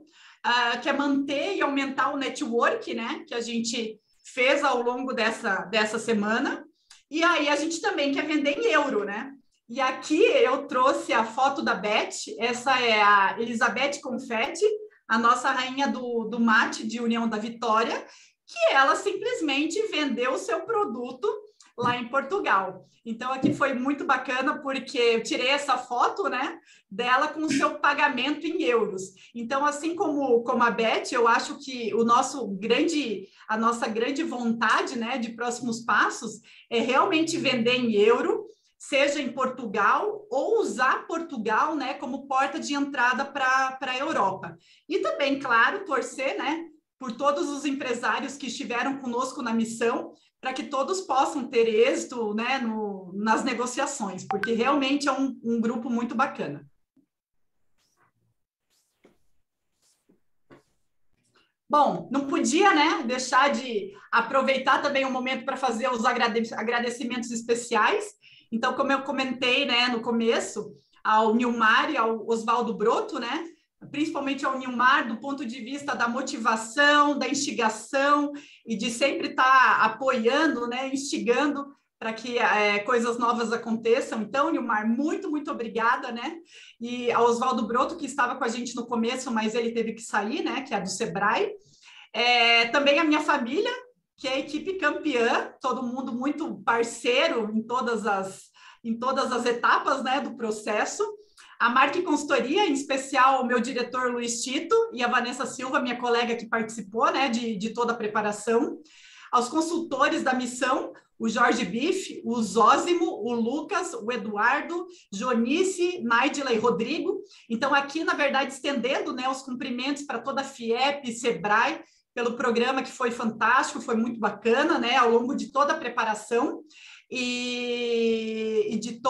quer manter e aumentar o network, né, que a gente fez ao longo dessa semana. E aí, a gente também quer vender em euro, né? E aqui eu trouxe a foto da Beth, essa é a Elizabeth Confetti, a nossa rainha do mate de União da Vitória, que ela simplesmente vendeu o seu produto lá em Portugal. Então, aqui foi muito bacana, porque eu tirei essa foto, né, dela com o seu pagamento em euros. Então, assim como a Beth, eu acho que a nossa grande vontade, né, de próximos passos é realmente vender em euro, seja em Portugal, ou usar Portugal, né, como porta de entrada para a Europa. E também, claro, torcer, né, por todos os empresários que estiveram conosco na missão, para que todos possam ter êxito, né, nas negociações, porque realmente é um grupo muito bacana. Bom, não podia, né, deixar de aproveitar também o momento para fazer os agradecimentos especiais. Então, como eu comentei, né, no começo, ao Nilmar e ao Oswaldo Broto, né, principalmente ao Nilmar, do ponto de vista da motivação, da instigação e de sempre estar apoiando, né, instigando para que coisas novas aconteçam. Então, Nilmar, muito, muito obrigada, né? E ao Oswaldo Broto, que estava com a gente no começo, mas ele teve que sair, né, que é do Sebrae. Também a minha família, que é a equipe campeã, todo mundo muito parceiro em todas as em todas as etapas, né, do processo. A Marque Consultoria, em especial o meu diretor Luiz Tito e a Vanessa Silva, minha colega que participou, né, de toda a preparação. Aos consultores da missão, o Jorge Biff, o Zósimo, o Lucas, o Eduardo, Jonice, Naidila e Rodrigo. Então, aqui, na verdade, estendendo, né, os cumprimentos para toda a FIEP e SEBRAE, pelo programa que foi fantástico, foi muito bacana, né, ao longo de toda a preparação e de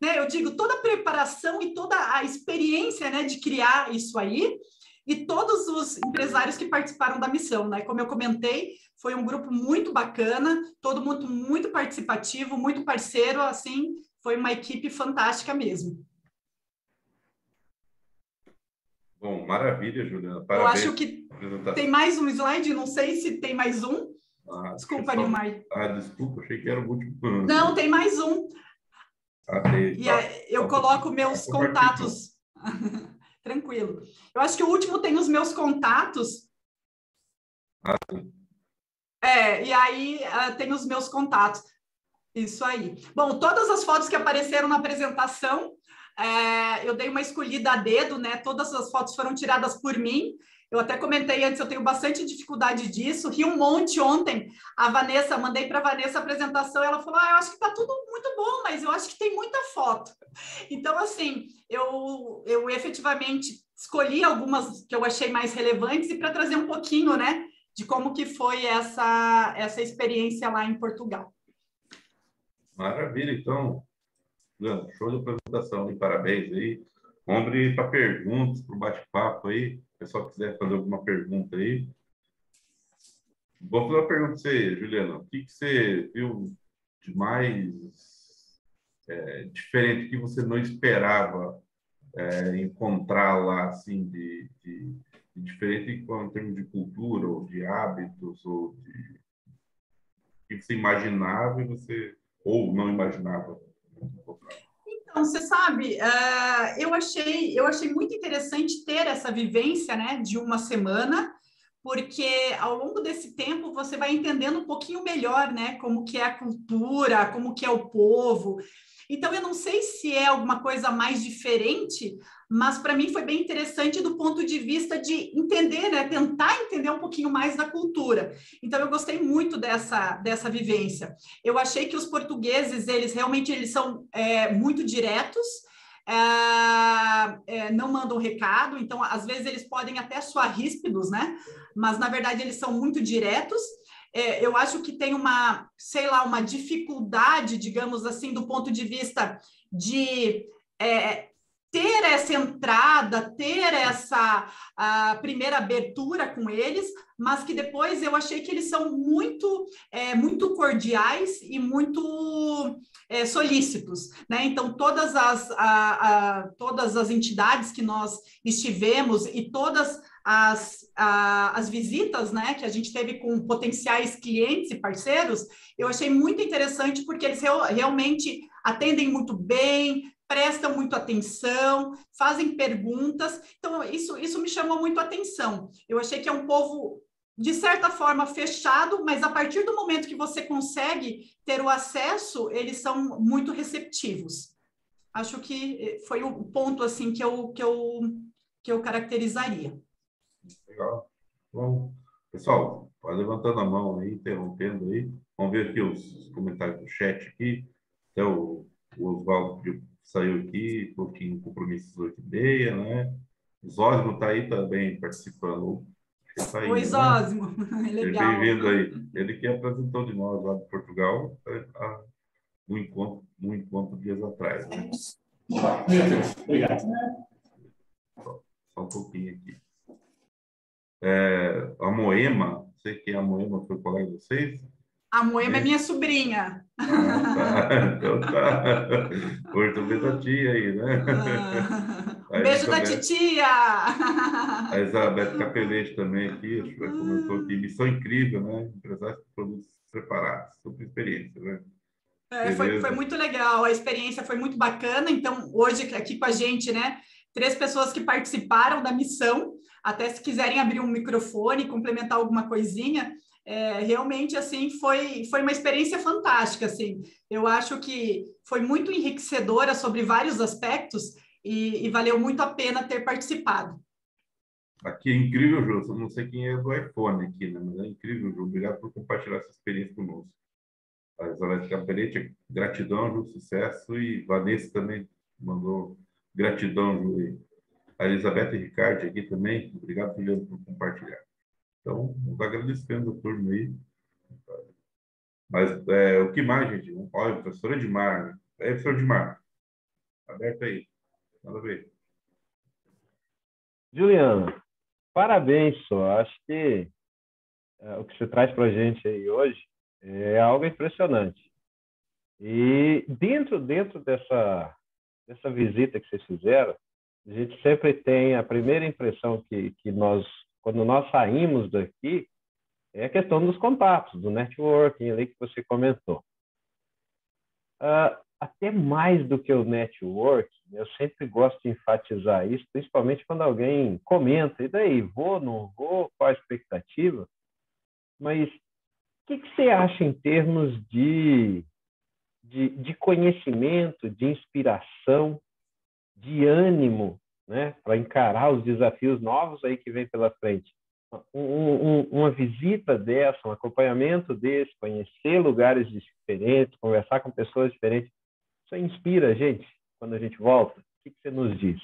né, eu digo, toda a preparação e toda a experiência, né, de criar isso aí, e todos os empresários que participaram da missão, né? Como eu comentei, foi um grupo muito bacana, todo mundo muito participativo, muito parceiro, assim, foi uma equipe fantástica mesmo. Bom, maravilha, Juliana. Eu Parabéns. acho que tem mais um slide, não sei se tem mais um. Desculpa, Nilmar. Desculpa, achei que era o último. Não, tem mais um. E eu coloco meus contatos. Tranquilo. Eu acho que o último tem os meus contatos. E aí tem os meus contatos. Isso aí. Bom, todas as fotos que apareceram na apresentação, eu dei uma escolhida a dedo, né? Todas as fotos foram tiradas por mim. Eu até comentei antes, eu tenho bastante dificuldade disso. Ri um monte ontem. A Vanessa, mandei para a Vanessa a apresentação, ela falou, eu acho que está tudo muito bom, mas eu acho que tem muita foto. Então, assim, eu efetivamente escolhi algumas que eu achei mais relevantes e para trazer um pouquinho, né, de como que foi essa experiência lá em Portugal. Maravilha, então. Show de apresentação, e parabéns aí. Vamos abrir para perguntas, para o bate-papo aí. Se o pessoal quiser fazer alguma pergunta aí. Vou fazer uma pergunta para você, Juliana. O que você viu de mais diferente que você não esperava encontrar lá, assim, de diferente em termos de cultura, ou de hábitos, ou de que você imaginava e você ou não imaginava? Então, você sabe, eu achei muito interessante ter essa vivência, né, de uma semana, porque ao longo desse tempo você vai entendendo um pouquinho melhor, né, como que é a cultura, como que é o povo. Então, eu não sei se é alguma coisa mais diferente, mas para mim foi bem interessante do ponto de vista de entender, né, tentar entender um pouquinho mais da cultura. Então, eu gostei muito dessa vivência. Eu achei que os portugueses, eles são muito diretos, não mandam recado, então, às vezes, eles podem até soar ríspidos, né? Mas, na verdade, eles são muito diretos. Eu acho que tem uma dificuldade, digamos assim, do ponto de vista de ter essa entrada, ter essa primeira abertura com eles, mas que depois eu achei que eles são muito cordiais e muito solícitos, né? Então, todas as entidades que nós estivemos e todas as visitas, né, que a gente teve com potenciais clientes e parceiros, eu achei muito interessante porque eles realmente atendem muito bem, prestam muito atenção, fazem perguntas. Então, isso me chamou muito a atenção. Eu achei que é um povo, de certa forma, fechado, mas a partir do momento que você consegue ter o acesso, eles são muito receptivos. Acho que foi o ponto assim que eu caracterizaria. Legal. Bom, pessoal, vai levantando a mão aí, interrompendo aí. Vamos ver aqui os comentários do chat aqui. Até o Oswaldo saiu aqui, pouquinho compromissos 8h30, né? O Zósimo está aí também participando. Tá aí, oi, Zósimo. Né? Legal. Bem-vindo aí. Ele que apresentou de nós lá de Portugal um encontro dias atrás. Né? Obrigado. Só um pouquinho aqui. A Moema, sei que a Moema foi colega de vocês. A Moema é minha sobrinha. Tá. Então tá. Hoje também da tia aí, né? Um beijo da titia! A Elizabeth Capelete também aqui, acho que comentou aqui, missão incrível, né? Empresários de produtos preparados, super experiência, né? Foi muito legal, a experiência foi muito bacana. Então, hoje aqui com a gente, né? 3 pessoas que participaram da missão, até se quiserem abrir um microfone, complementar alguma coisinha, Realmente, assim, foi uma experiência fantástica, assim. Eu acho que foi muito enriquecedora sobre vários aspectos e valeu muito a pena ter participado. Aqui é incrível, Jô. Eu não sei quem é do iPhone aqui, né? Mas é incrível, Jô. Obrigado por compartilhar essa experiência conosco. A Elizabeth Capelletti, gratidão, Jô, sucesso. E Vanessa também mandou gratidão, Jô. A Elizabeth Ricardi aqui também. Obrigado, Juliano, por compartilhar. Então, vamos agradecendo a turma aí. Mas o que mais, gente? Olha, o professor Edmar, né? Professor Edmar. Aberto aí. Manda ver. Juliano, parabéns, só. Acho que o que você traz para a gente aí hoje é algo impressionante. E dentro dessa visita que vocês fizeram, a gente sempre tem a primeira impressão que nós, quando nós saímos daqui, é a questão dos contatos, do networking ali que você comentou. Até mais do que o networking, eu sempre gosto de enfatizar isso, principalmente quando alguém comenta, e daí, vou, não vou, qual a expectativa? Mas o que você acha em termos de conhecimento, de inspiração, de ânimo, né, para encarar os desafios novos aí que vem pela frente? Uma visita dessa, um acompanhamento desse, conhecer lugares diferentes, conversar com pessoas diferentes, isso inspira a gente quando a gente volta. O que você nos diz?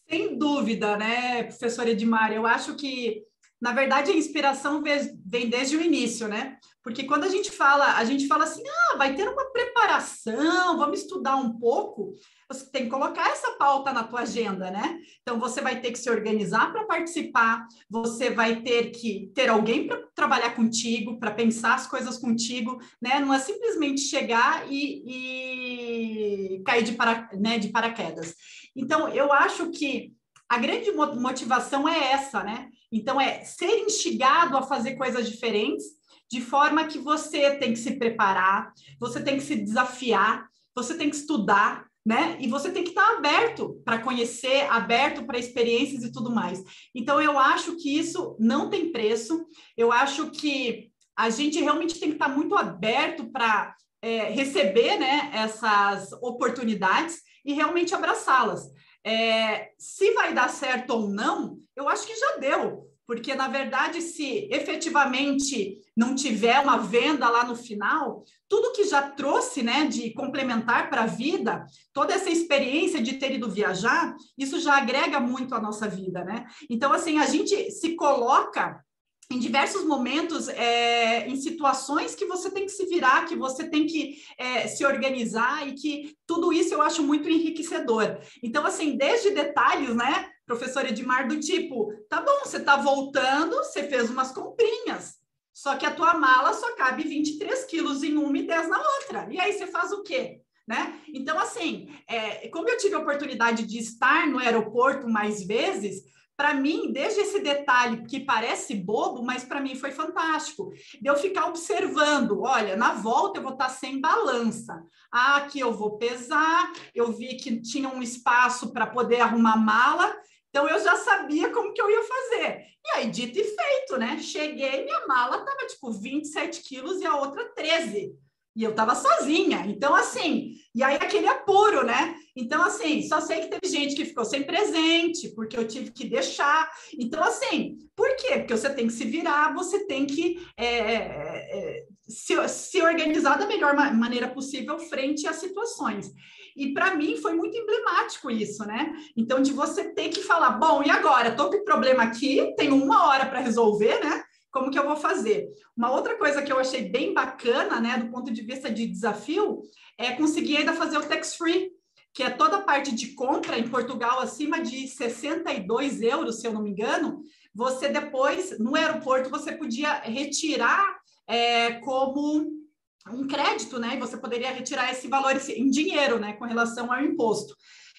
Sem dúvida, né, professor Edmar? Eu acho que, na verdade, a inspiração vem desde o início, né? Porque quando a gente fala assim, vai ter uma preparação, vamos estudar um pouco. Você tem que colocar essa pauta na tua agenda, né? Então, você vai ter que se organizar para participar, você vai ter que ter alguém para trabalhar contigo, para pensar as coisas contigo, né? Não é simplesmente chegar e cair de paraquedas. Então, eu acho que a grande motivação é essa, né? Então, é ser instigado a fazer coisas diferentes, de forma que você tem que se preparar, você tem que se desafiar, você tem que estudar, né? E você tem que estar aberto para conhecer, aberto para experiências e tudo mais. Então, eu acho que isso não tem preço. Eu acho que a gente realmente tem que estar muito aberto para receber, né, essas oportunidades e realmente abraçá-las. Se vai dar certo ou não, eu acho que já deu. Porque, na verdade, se efetivamente não tiver uma venda lá no final, tudo que já trouxe, né, de complementar para a vida, toda essa experiência de ter ido viajar, isso já agrega muito à nossa vida, né? Então, assim, a gente se coloca em diversos momentos, em situações que você tem que se virar, que você tem que se organizar, e que tudo isso eu acho muito enriquecedor. Então, assim, desde detalhes, né, professor Edmar, do tipo, tá bom, você tá voltando, você fez umas comprinhas, só que a tua mala só cabe 23 quilos em uma e 10 na outra. E aí você faz o quê? Né? Então, assim, como eu tive a oportunidade de estar no aeroporto mais vezes, para mim, desde esse detalhe que parece bobo, mas para mim foi fantástico, de eu ficar observando, olha, na volta eu vou estar sem balança, aqui eu vou pesar, eu vi que tinha um espaço para poder arrumar mala, então eu já sabia como que eu ia fazer. E aí, dito e feito, né? Cheguei, minha mala estava tipo 27 quilos e a outra 13. E eu estava sozinha, então assim, e aí aquele apuro, né? Então assim, só sei que teve gente que ficou sem presente, porque eu tive que deixar. Então assim, por quê? Porque você tem que se virar, você tem que se organizar da melhor maneira possível frente às situações. E para mim foi muito emblemático isso, né? Então de você ter que falar, bom, e agora? Estou com problema aqui, tenho 1 hora para resolver, né? Como que eu vou fazer? Uma outra coisa que eu achei bem bacana, né, do ponto de vista de desafio, é conseguir ainda fazer o tax-free, que é toda a parte de compra em Portugal acima de 62 euros, se eu não me engano, você depois, no aeroporto, você podia retirar como um crédito, né, e você poderia retirar esse valor em dinheiro, né, com relação ao imposto.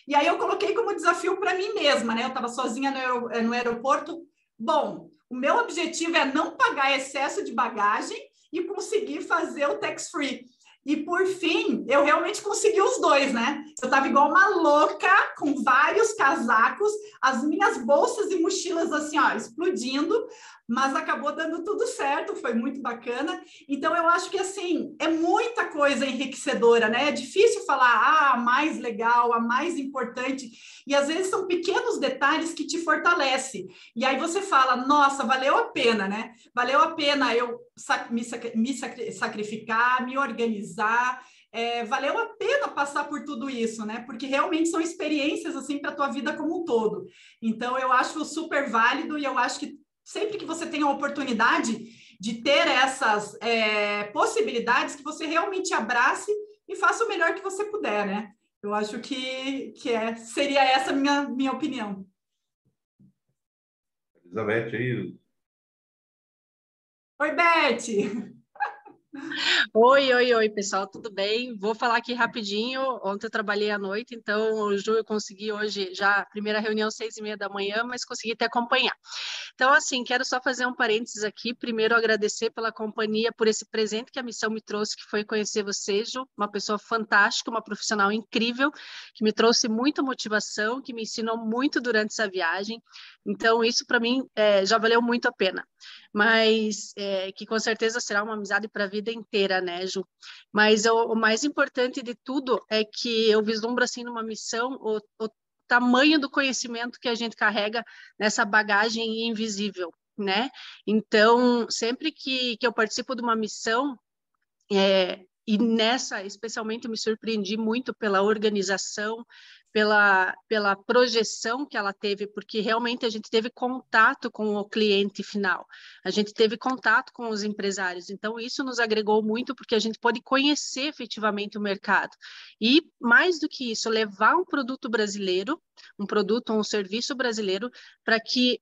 E aí eu coloquei como desafio para mim mesma, né, eu estava sozinha no aeroporto, bom, o meu objetivo é não pagar excesso de bagagem e conseguir fazer o tax-free. E, por fim, eu realmente consegui os dois, né? Eu estava igual uma louca, com vários casacos, as minhas bolsas e mochilas, assim, ó, explodindo, mas acabou dando tudo certo, foi muito bacana. Então, eu acho que, assim, é muita coisa enriquecedora, né? É difícil falar, a mais legal, a mais importante, e às vezes são pequenos detalhes que te fortalecem. E aí você fala, nossa, valeu a pena, né? Valeu a pena eu me sacrificar, me organizar, valeu a pena passar por tudo isso, né? Porque realmente são experiências, assim, para a tua vida como um todo. Então, eu acho super válido e eu acho que sempre que você tem a oportunidade de ter essas possibilidades, que você realmente abrace e faça o melhor que você puder, né? Eu acho que seria essa a minha opinião. Elizabeth, aí. Oi, Beth! Oi, pessoal, tudo bem? Vou falar aqui rapidinho. Ontem eu trabalhei à noite, então, Ju, eu consegui hoje já a primeira reunião 6h30 da manhã, mas consegui te acompanhar. Então, assim, quero só fazer um parênteses aqui. Primeiro, agradecer pela companhia, por esse presente que a missão me trouxe, que foi conhecer você, Ju, uma pessoa fantástica, uma profissional incrível, que me trouxe muita motivação, que me ensinou muito durante essa viagem. Então, isso para mim já valeu muito a pena. Mas que com certeza será uma amizade para a vida inteira, né, Ju? Mas o mais importante de tudo é que eu vislumbro, assim, numa missão, o tamanho do conhecimento que a gente carrega nessa bagagem invisível, né? Então, sempre que eu participo de uma missão, e nessa, especialmente, eu me surpreendi muito pela organização, pela projeção que ela teve, porque realmente a gente teve contato com o cliente final, a gente teve contato com os empresários, então isso nos agregou muito, porque a gente pôde conhecer efetivamente o mercado. E, mais do que isso, levar um produto brasileiro, um produto, um serviço brasileiro, para que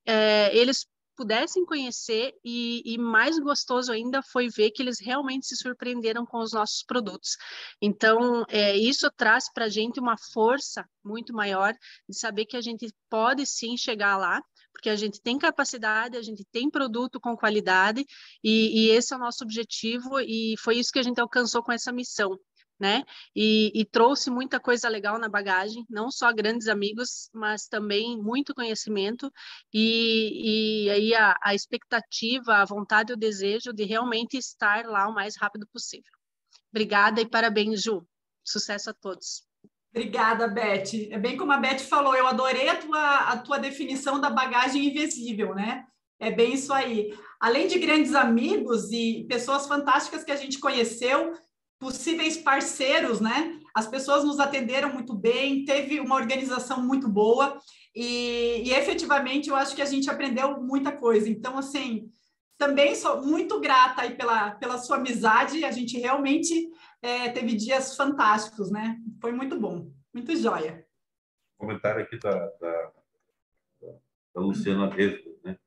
eles pudessem conhecer, e mais gostoso ainda foi ver que eles realmente se surpreenderam com os nossos produtos. Então, isso traz para a gente uma força muito maior de saber que a gente pode sim chegar lá, porque a gente tem capacidade, a gente tem produto com qualidade, e esse é o nosso objetivo, e foi isso que a gente alcançou com essa missão, né? E trouxe muita coisa legal na bagagem, não só grandes amigos, mas também muito conhecimento, e aí a expectativa, a vontade e o desejo de realmente estar lá o mais rápido possível. Obrigada e parabéns, Ju. Sucesso a todos. Obrigada, Beth. É bem como a Beth falou, eu adorei a tua definição da bagagem invisível, né? É bem isso aí. Além de grandes amigos e pessoas fantásticas que a gente conheceu, possíveis parceiros, né? As pessoas nos atenderam muito bem, teve uma organização muito boa e efetivamente eu acho que a gente aprendeu muita coisa. Então, assim, também sou muito grata aí pela sua amizade, a gente realmente teve dias fantásticos, né? Foi muito bom, muito joia. Comentário aqui da Luciana Resga, né?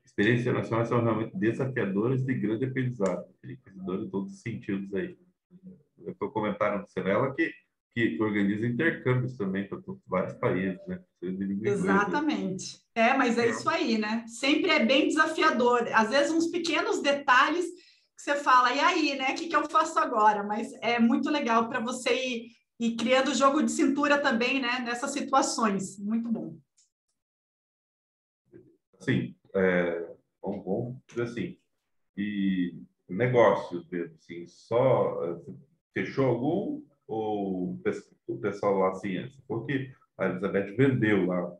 Experiências internacionais são realmente desafiadoras de grande aprendizado, enriquecedoras em todos os sentidos aí. Foi o comentário do Senela que organiza intercâmbios também para vários países, né? Exatamente. Mas é isso aí, né? Sempre é bem desafiador. Às vezes, uns pequenos detalhes que você fala, e aí, né? O que eu faço agora? Mas é muito legal para você ir criando jogo de cintura também, né? Nessas situações. Muito bom. Sim, vamos dizer assim. E negócios mesmo, assim, só fechou algum ou o pessoal lá, assim, porque a Elizabeth vendeu lá.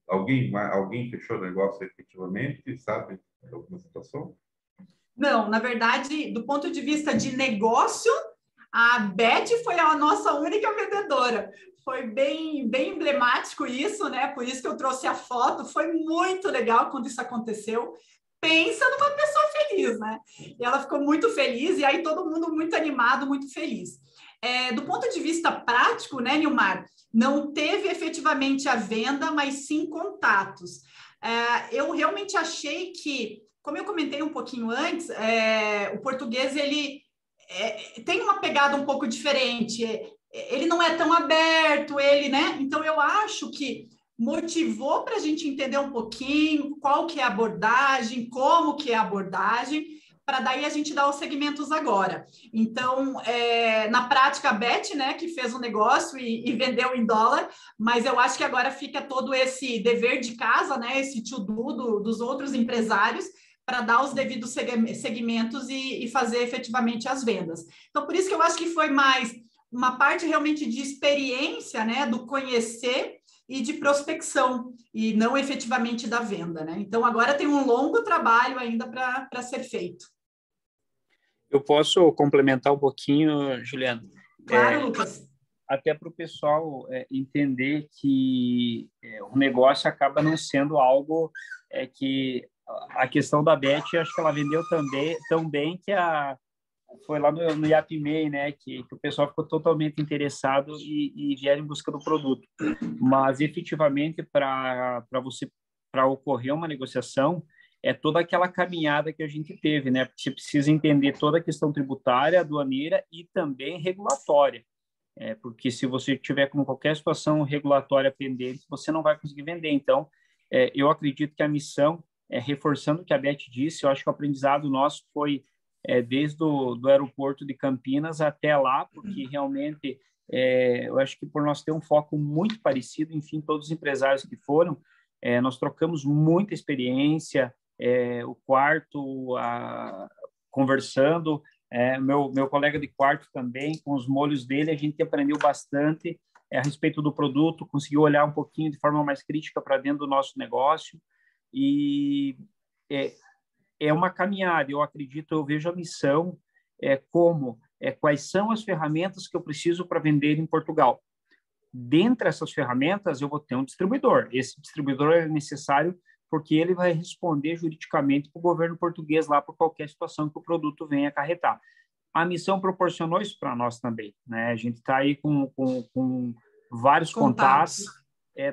Alguém fechou o negócio efetivamente, sabe? Alguma situação? Não, na verdade, do ponto de vista de negócio, a Beth foi a nossa única vendedora. Foi bem emblemático isso, né? Por isso que eu trouxe a foto. Foi muito legal quando isso aconteceu. Pensa numa pessoa feliz, né? E ela ficou muito feliz, e aí todo mundo muito animado, muito feliz. Do ponto de vista prático, né, Nilmar? Não teve efetivamente a venda, mas sim contatos. Eu realmente achei que, como eu comentei um pouquinho antes, o português ele tem uma pegada um pouco diferente. Ele não é tão aberto, né? Então eu acho que motivou para a gente entender um pouquinho qual que é a abordagem, como que é a abordagem, para daí a gente dar os segmentos agora. Então, na prática, a Beth, né, que fez um negócio e vendeu em dólar, mas eu acho que agora fica todo esse dever de casa, né, esse to-do dos outros empresários, dar os devidos segmentos e fazer efetivamente as vendas. Então, por isso que eu acho que foi mais uma parte realmente de experiência, né, do conhecer e de prospecção, e não efetivamente da venda, né? Então, agora tem um longo trabalho ainda para ser feito. Eu posso complementar um pouquinho, Juliana? Claro, Lucas. Até para o pessoal entender que o negócio acaba não sendo algo que a questão da Beth, acho que ela vendeu também tão bem que foi lá no Yapimei, né, que o pessoal ficou totalmente interessado e vieram em busca do produto. Mas efetivamente para ocorrer uma negociação é toda aquela caminhada que a gente teve, né? Porque você precisa entender toda a questão tributária, aduaneira e também regulatória. Porque se você tiver com qualquer situação regulatória pendente, você não vai conseguir vender. Então, eu acredito que a missão, reforçando o que a Beth disse, eu acho que o aprendizado nosso foi desde do aeroporto de Campinas até lá, porque realmente eu acho que por nós ter um foco muito parecido, enfim, todos os empresários que foram, nós trocamos muita experiência, o quarto, conversando, meu colega de quarto também, com os molhos dele, a gente aprendeu bastante a respeito do produto, conseguiu olhar um pouquinho de forma mais crítica para dentro do nosso negócio, e é uma caminhada, eu acredito, eu vejo a missão quais são as ferramentas que eu preciso para vender em Portugal. Dentre essas ferramentas, eu vou ter um distribuidor. Esse distribuidor é necessário porque ele vai responder juridicamente para o governo português lá por qualquer situação que o produto venha acarretar. A missão proporcionou isso para nós também, né? A gente está aí com vários contatos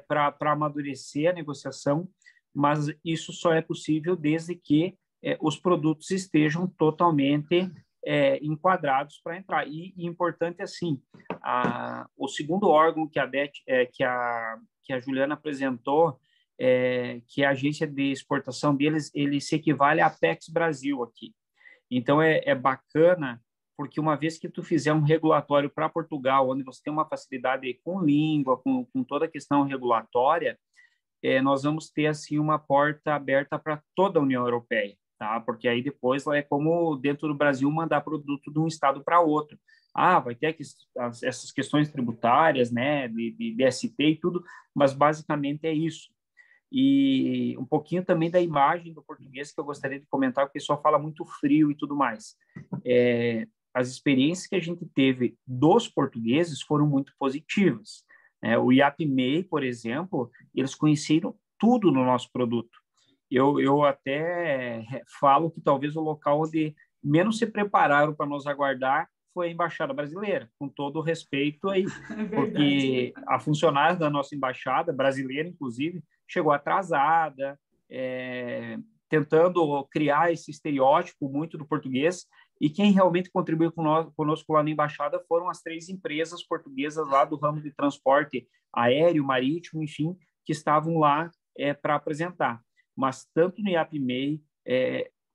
para amadurecer a negociação, mas isso só é possível desde que os produtos estejam totalmente enquadrados para entrar. E importante assim, o segundo órgão que a Juliana apresentou, que é a agência de exportação deles, ele se equivale à Apex Brasil aqui. Então, é bacana, porque uma vez que tu fizer um regulatório para Portugal, onde você tem uma facilidade com língua, com toda a questão regulatória, nós vamos ter, assim, uma porta aberta para toda a União Europeia, tá? Porque aí depois é como dentro do Brasil mandar produto de um estado para outro. Vai ter essas questões tributárias, né, de DST e tudo, mas basicamente é isso. E um pouquinho também da imagem do português que eu gostaria de comentar, porque o pessoal fala muito frio e tudo mais. As experiências que a gente teve dos portugueses foram muito positivas. O Yapimei, por exemplo, eles conheceram tudo no nosso produto. Eu até falo que talvez o local onde menos se prepararam para nos aguardar foi a Embaixada Brasileira, com todo o respeito aí, porque a funcionária da nossa embaixada, brasileira inclusive, chegou atrasada, tentando criar esse estereótipo muito do português, e quem realmente contribuiu conosco lá na embaixada foram as 3 empresas portuguesas lá do ramo de transporte aéreo, marítimo, enfim, que estavam lá para apresentar. Mas tanto no Yapimei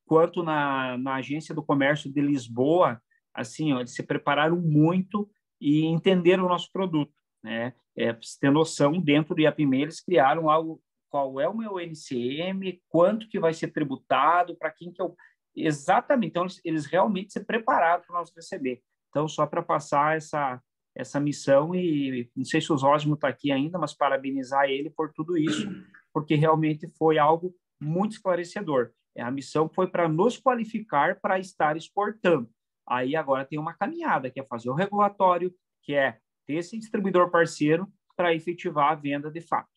quanto na Agência do Comércio de Lisboa, assim, eles se prepararam muito e entenderam o nosso produto, né? Para você ter noção, dentro do Yapimei eles criaram algo, qual é o meu NCM, quanto que vai ser tributado, para quem que eu... Exatamente, então eles realmente se prepararam para nós receber. Então, só para passar essa missão, e não sei se o Zósimo está aqui ainda, mas parabenizar ele por tudo isso, porque realmente foi algo muito esclarecedor. A missão foi para nos qualificar para estar exportando. Aí agora tem uma caminhada, que é fazer o regulatório, que é ter esse distribuidor parceiro para efetivar a venda de fato.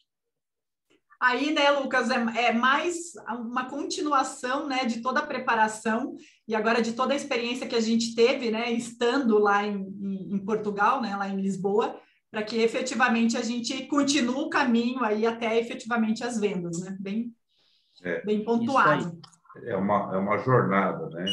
Aí, né, Lucas, é mais uma continuação, né, de toda a preparação e agora de toda a experiência que a gente teve, né, estando lá em Portugal, né, lá em Lisboa, para que efetivamente a gente continue o caminho aí até efetivamente as vendas, né? Bem pontuado. É uma jornada, né?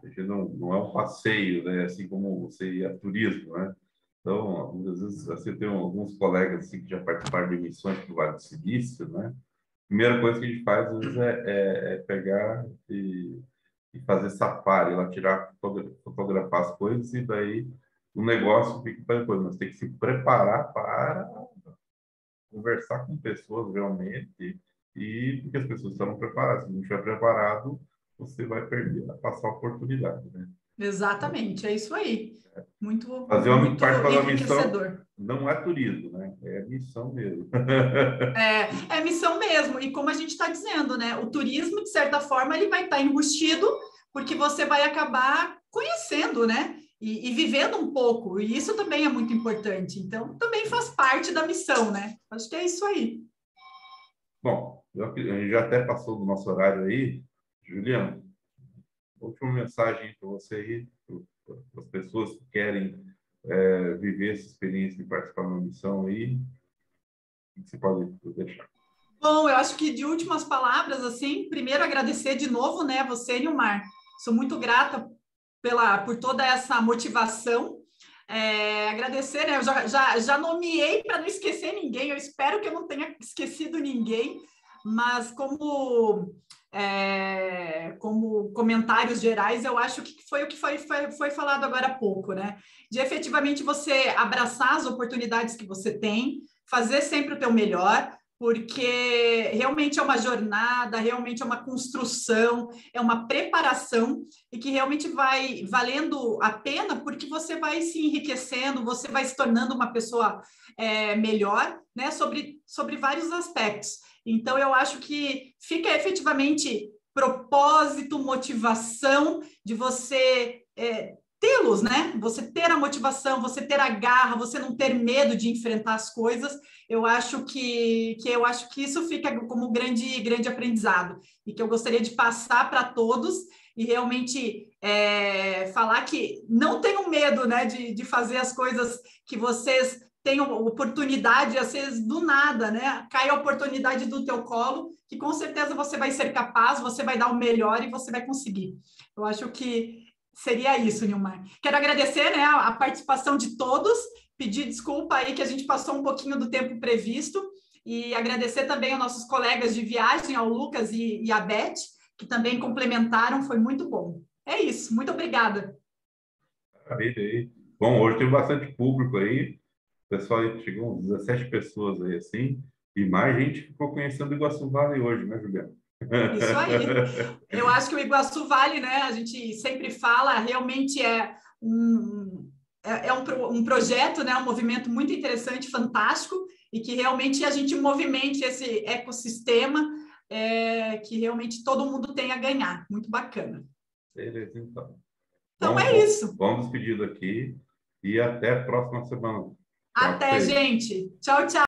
Porque não é um passeio, né? Assim como você ia a turismo, né? Então, às vezes, você tem alguns colegas assim, que já participaram de missões para o Vale do Silício, né? A primeira coisa que a gente faz, às vezes, é pegar e fazer safari, lá tirar, fotografar as coisas, e daí o negócio fica para depois. Nós temos que se preparar para conversar com pessoas realmente, e porque as pessoas estão preparadas. Se não estiver preparado, você vai perder, passar a oportunidade, né? Exatamente, é isso aí. Muito, Fazer uma muito parte da missão enriquecedor. não é turismo, né? É missão mesmo. É missão mesmo. E como a gente está dizendo, né? O turismo, de certa forma, ele vai estar enrustido, porque você vai acabar conhecendo, né? E vivendo um pouco. E isso também é muito importante. Então, também faz parte da missão, né? Acho que é isso aí. Bom, a gente já até passou do nosso horário aí. Juliano, última mensagem para você aí, para as pessoas que querem viver essa experiência de participar de uma missão aí, o que você pode deixar? Bom, eu acho que de últimas palavras, assim, primeiro agradecer de novo, né, você, Nilmar. Sou muito grata por toda essa motivação. Agradecer, né? Eu já nomeei para não esquecer ninguém, eu espero que eu não tenha esquecido ninguém, mas como comentários gerais, eu acho que foi o que foi falado agora há pouco, né? De efetivamente você abraçar as oportunidades que você tem, fazer sempre o teu melhor, porque realmente é uma jornada, realmente é uma construção, é uma preparação e que realmente vai valendo a pena porque você vai se enriquecendo, você vai se tornando uma pessoa melhor, né, sobre vários aspectos. Então, eu acho que fica efetivamente propósito, motivação de você tê-los, né? Você ter a motivação, você ter a garra, você não ter medo de enfrentar as coisas. Eu acho que isso fica como grande aprendizado e que eu gostaria de passar para todos e realmente falar que não tenham medo, né, de fazer as coisas que vocês tenham oportunidade, às vezes do nada, né? Cai a oportunidade do teu colo, que com certeza você vai ser capaz, você vai dar o melhor e você vai conseguir. Eu acho que seria isso, Nilmar. Quero agradecer, né, a participação de todos, pedir desculpa aí que a gente passou um pouquinho do tempo previsto e agradecer também aos nossos colegas de viagem, ao Lucas e a Beth, que também complementaram, foi muito bom. É isso, muito obrigada. Maravilha. Bom, hoje tem bastante público aí, o pessoal chegou uns 17 pessoas aí assim, e mais gente ficou conhecendo o Iguaçu Vale hoje, né, Juliano? Isso aí. Eu acho que o Iguaçu Vale, né, a gente sempre fala, realmente é um projeto, né, um movimento muito interessante, fantástico, e que realmente a gente movimente esse ecossistema que realmente todo mundo tem a ganhar. Muito bacana. Beleza, então. Então Bom, é isso. vamos despedindo aqui e até a próxima semana. Até, gente. Tchau, tchau.